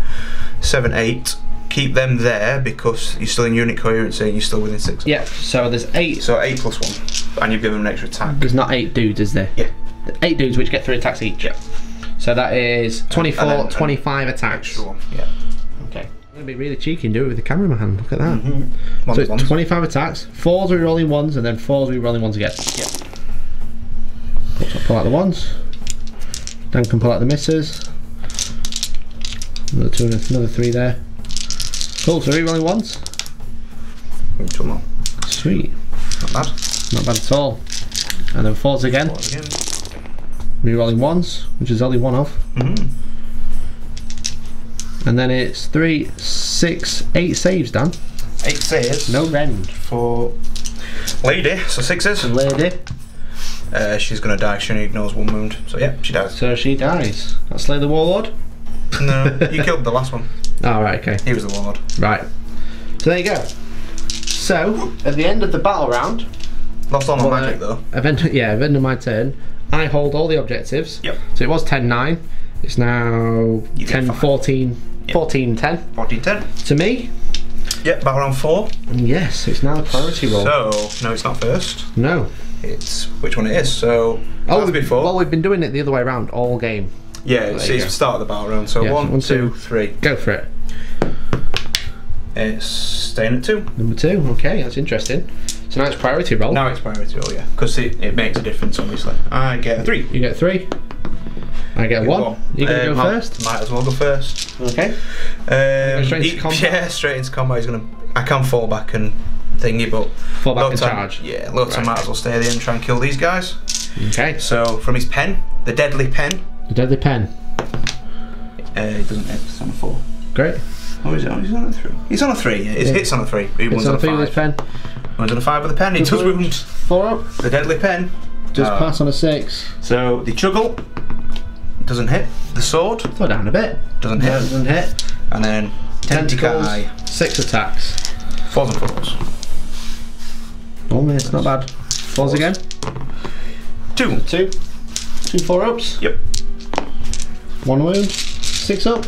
7, 8. Keep them there because you're still in unit coherency and you're still within 6. Yeah. So there's 8. So 8 plus 1, and you've given them an extra attack. There's not 8 dudes, is there? Yeah. 8 dudes which get 3 attacks each. Yeah. So that is 24, 25 attacks. Extra 1. Yeah. Okay. I'm going to be really cheeky and do it with the camera in my hand. Look at that. So it's 25 attacks, 4s re-rolling 1s, and then 4s re-rolling 1s again. Yeah. Pull out the 1s. Dan can pull out the misses. Another 2 and another 3 there. Cool, so re-rolling 1s. 2 more. Sweet. Not bad. Not bad at all. And then 4s again. 4s again. Re-rolling 1s, which is only 1 of. And then it's 3, 6, 8 saves, Dan. 8 saves. No rend. For lady, so 6s. And lady. She's gonna die. She only ignores 1 wound. So yeah, she dies. So she dies. That's Slay the Warlord? No, you killed the last one. Oh, right, okay. He was the Warlord. Right. So there you go. So, at the end of the battle round... Lost all my magic though. Event of my turn, I hold all the objectives. Yep. So it was 10-9. It's now 10-14. Yep. 14-10. 14-10. To me. Yep, battle round 4. Yes, it's now the priority roll. So, no, it's not first. No. It's which one it is. So, before. Well, we've been doing it the other way around all game. Yeah, it's the start of the battle round. So, yeah, 1, 2, 3. Go for it. It's staying at 2. Number 2, okay, that's interesting. So now it's priority roll. Now it's priority roll, yeah. Because it makes a difference, obviously. I get a 3. You get 3. I get 1. You're going to go first? Might as well go first. Okay. Straight into combat? Yeah, straight into combat. I can fall back and thingy, but... Fall back and charge? Yeah, low time might as well stay there and try and kill these guys. Okay. So, from his pen, the deadly pen. The deadly pen. It doesn't hit, it's on a 4. Great. Oh, he's on a 3. He's on a 3, yeah. It hits on a 3. He hits on a 3 with his pen. One's on a 5 with the pen. He does wound. 4 up. The deadly pen. Just pass on a 6. So, the juggle doesn't hit. The sword. Slow down a bit. Doesn't hit. Doesn't hit. And then tentacles. 6 attacks. 4s and 4s. Oh, man, it's not bad. 4s again. 2. 2 4 ups. Yep. 1 wound. 6 up.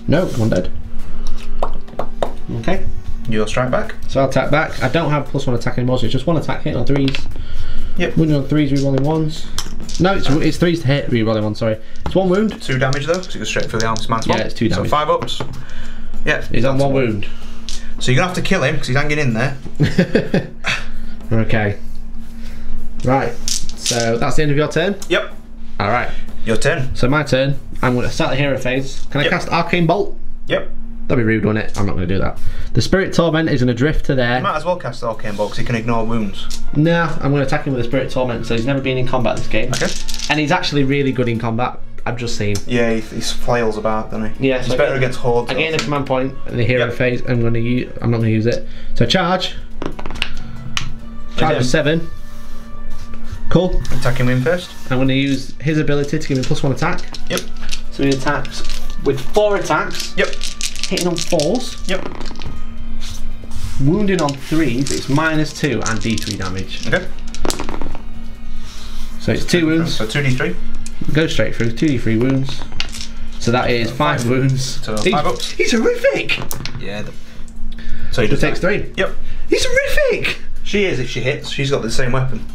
No, 1 dead. Okay. You'll strike back. So I'll attack back. I don't have +1 attack anymore, so it's just 1 attack hitting on 3s. Yep. Wounding on 3s, rerolling 1s. No, it's 3s to hit, rerolling 1, sorry. It's 1 wound. 2 damage though, because it goes straight through the arms. Yeah, it's 2 damage. So 5 ups. Yeah. He's on 1 wound. So you're going to have to kill him, because he's hanging in there. Okay. Right. So that's the end of your turn? Yep. Alright. Your turn. So my turn. I'm going to start the hero phase. Can I cast Arcane Bolt? Yep. That'd be rude, wouldn't it? I'm not going to do that. The Spirit Torment is going to drift to there. You might as well cast the Arcane Bolt because he can ignore wounds. No, I'm going to attack him with the Spirit Torment, so he's never been in combat this game. Okay. And he's actually really good in combat. I've just seen. Yeah, he flails about, doesn't he? Yeah, he's so better against hordes. I gain a command point in the hero phase. I'm not going to use it. So charge. Charge of 7. Cool. Attacking him first. I'm going to use his ability to give him +1 attack. Yep. So he attacks with 4 attacks. Yep. Hitting on 4s. Yep. Wounding on 3s, it's -2 and D3 damage. Okay. So it's 2 wounds. So 2d3. Go straight through, 2d3 wounds. So that is 5 wounds. So 5 ups. He's horrific! Yeah. So he just takes 3. Yep. He's horrific! She is if she hits. She's got the same weapon.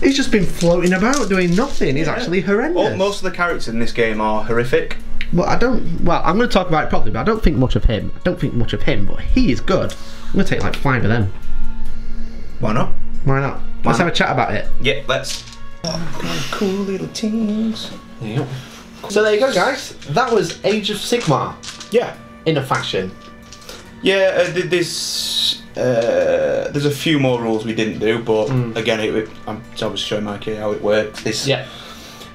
He's just been floating about doing nothing. He's actually horrendous. Most of the characters in this game are horrific. Well, I'm going to talk about it properly, but I don't think much of him. But he is good. I'm going to take like 5 of them. Why not? Why not? Let's have a chat about it. Yeah, let's. Cool little teams. Yep. So there you go, guys. That was Age of Sigmar. Yeah. In a fashion. Yeah, there's a few more rules we didn't do, but again, I'm obviously showing Mikey how it works.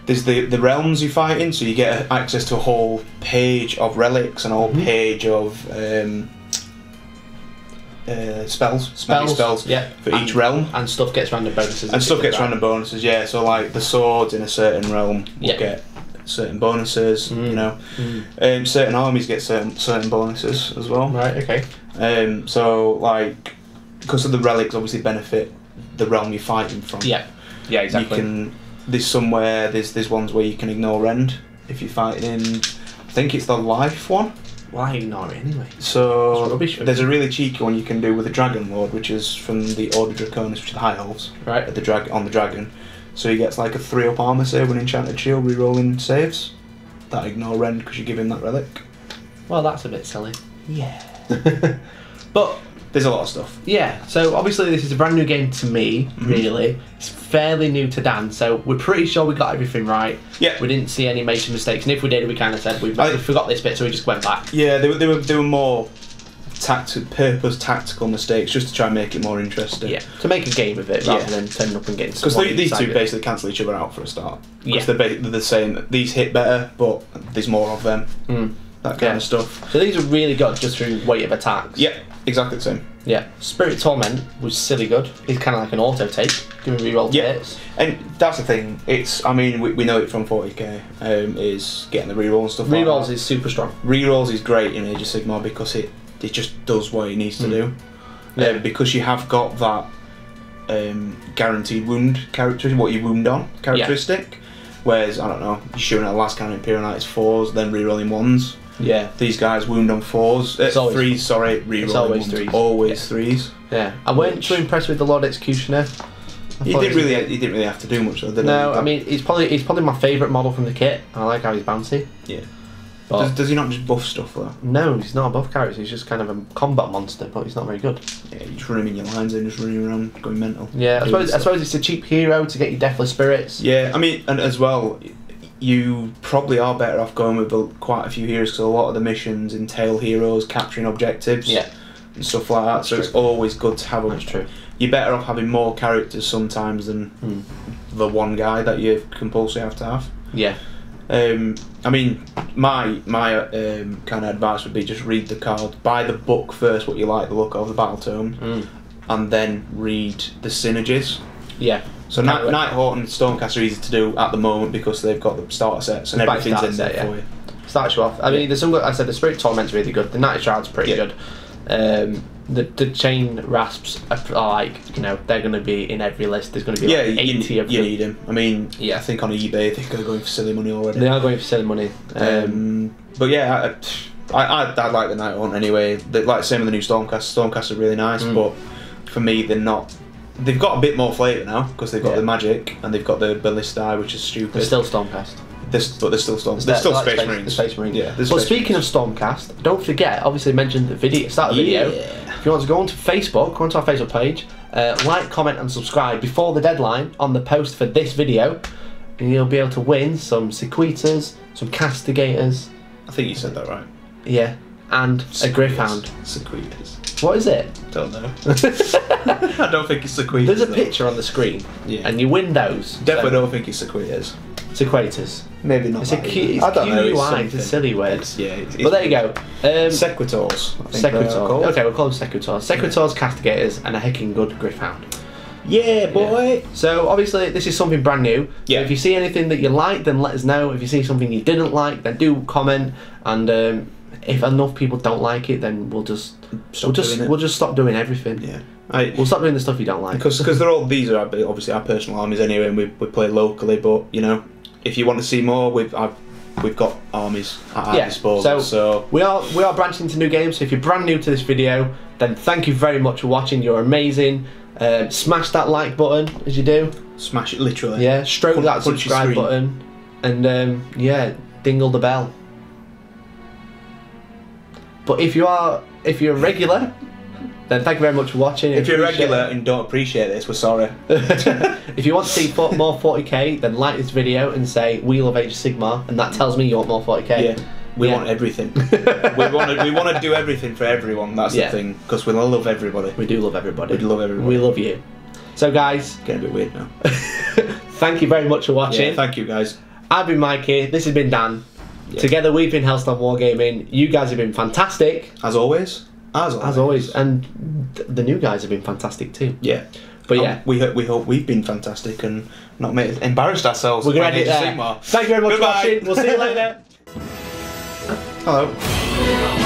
There's the realms you fight in, so you get access to a whole page of relics and a whole page of spells yeah, for each realm, and stuff gets random bonuses. Yeah. So like the swords in a certain realm will get certain bonuses. You know, certain armies get certain bonuses as well. Right. Okay. So like because of the relics, obviously benefit the realm you're fighting from. Yeah. Yeah. Exactly. There's ones where you can ignore rend if you're fighting in. I think it's the life one. Why ignore it anyway? So there's a really cheeky one you can do with the Dragon Lord, which is from the Order Draconis, which is the High Elves. Right. On the dragon. So he gets like a 3-up armor save when enchanted shield, re-rolling saves. That ignore rend because you give him that relic. Well, that's a bit silly. Yeah. But there's a lot of stuff. Yeah, so obviously this is a brand new game to me, really. It's fairly new to Dan, so we're pretty sure we got everything right. Yeah. We didn't see any major mistakes, and if we did, we kind of said we forgot this bit, so we just went back. Yeah, they were more tactical mistakes, just to try and make it more interesting. Yeah, to make a game of it, rather than turning up and getting... Because these two basically cancel each other out for a start. Because they're the same. These hit better, but there's more of them. That kind of stuff. So these are really good just through weight of attacks. Yeah, exactly the same. Yeah. Spirit Torment was silly good. It's kind of like an auto take. Give me reroll hits. And that's the thing. We know it from 40k. Is getting the reroll and stuff. Rerolls is super strong. Rerolls is great in Age of Sigmar because it just does what it needs to do. Yeah. Because you have got that guaranteed wound characteristic, what you wound on characteristic. Whereas I don't know, you're shooting at the last count Imperial Knights 4s, then rerolling 1s. Yeah. These guys wound on 4s. 3s, sorry, rerolling. It's always 1s. 3s. Always 3s. Yeah. I weren't too impressed with the Lord Executioner. He didn't really have to do much though, did he? No, I mean he's probably my favourite model from the kit. I like how he's bouncy. Yeah. Does he not just buff stuff though? No, he's not a buff character. He's just kind of a combat monster, but he's not very good. Yeah, you just run him in your lines and just running around going mental. Yeah, I suppose it's a cheap hero to get your Deathless Spirits. Yeah, I mean, and as well, you probably are better off going with quite a few heroes because a lot of the missions entail heroes capturing objectives. Yeah. And stuff like that. So it's always good to have them. That's true. You're better off having more characters sometimes than the one guy that you compulsory have to have. Yeah. I mean, my kind of advice would be just read the card, buy the book first, what you like the look of, the battle tome, and then read the synergies. Yeah. So Nighthaunt and Stormcast are easy to do at the moment because they've got the starter sets and everything's in there for you. Starts you off. I mean, there's some. I said the Spirit Torment's really good. The Night Shroud's pretty good. The chain rasps are like, you know, they're going to be in every list. There's going to be like 80 of them. You need them. I mean, I think on eBay they're going for silly money already. They are going for silly money. But yeah, I like the Nighthaunt anyway. Like same with the new Stormcast. Stormcast are really nice, but for me they're not. They've got a bit more flavour now because they've got the magic and they've got the ballistae, which is stupid. They're still Stormcast. But they're still Stormcast. They're still Space Marines. The Space Marines. Yeah. Well, speaking of Stormcast, don't forget. Obviously, mentioned the video. Start the video. If you want to go onto Facebook, go onto our Facebook page, like, comment, and subscribe before the deadline on the post for this video, and you'll be able to win some Sequitas, some Castigators. I think you said that right. Yeah, and a Gryph-hound. Sequitas. What is it? Don't know. I don't think it's Sequitas. There's a picture on the screen, and you win those. Definitely don't think it's Sequitas. Sequitas. Maybe not. It's a cute. I don't know. It's a silly word. But there you go. Sequitors. Sequitors. Okay, we'll call them Sequitors. Sequitors, Castigators, and a hecking good Gryph-hound. Yeah, boy. Yeah. So obviously this is something brand new. Yeah. So if you see anything that you like, then let us know. If you see something you didn't like, then do comment. And if enough people don't like it, then we'll just stop doing everything. Yeah. We'll stop doing the stuff you don't like. Because these are obviously our personal armies anyway, and we play locally. But you know, if you want to see more, we've got armies at our disposal. So we are branching into new games. So if you're brand new to this video, then thank you very much for watching. You're amazing. Smash that like button as you do. Smash it literally. Yeah. Stroke that subscribe button, and dingle the bell. But if you're a regular, then thank you very much for watching. If you're a regular and don't appreciate this, we're sorry. If you want to see more 40k, then like this video and say we love Age of Sigmar, and that tells me you want more 40k. Yeah, we want everything. we want to do everything for everyone. That's the thing, because we love everybody. We do love everybody. We love everybody. We love you. So guys, getting a bit weird now. Thank you very much for watching. Yeah, thank you guys. I've been Mikey. This has been Dan. Yeah. Together we've been Hellstorm Wargaming. You guys have been fantastic. As always. As always. And the new guys have been fantastic too. Yeah. But we hope we've been fantastic and not embarrassed ourselves. We're going to edit there. Thank you very much for watching. We'll see you later. Hello.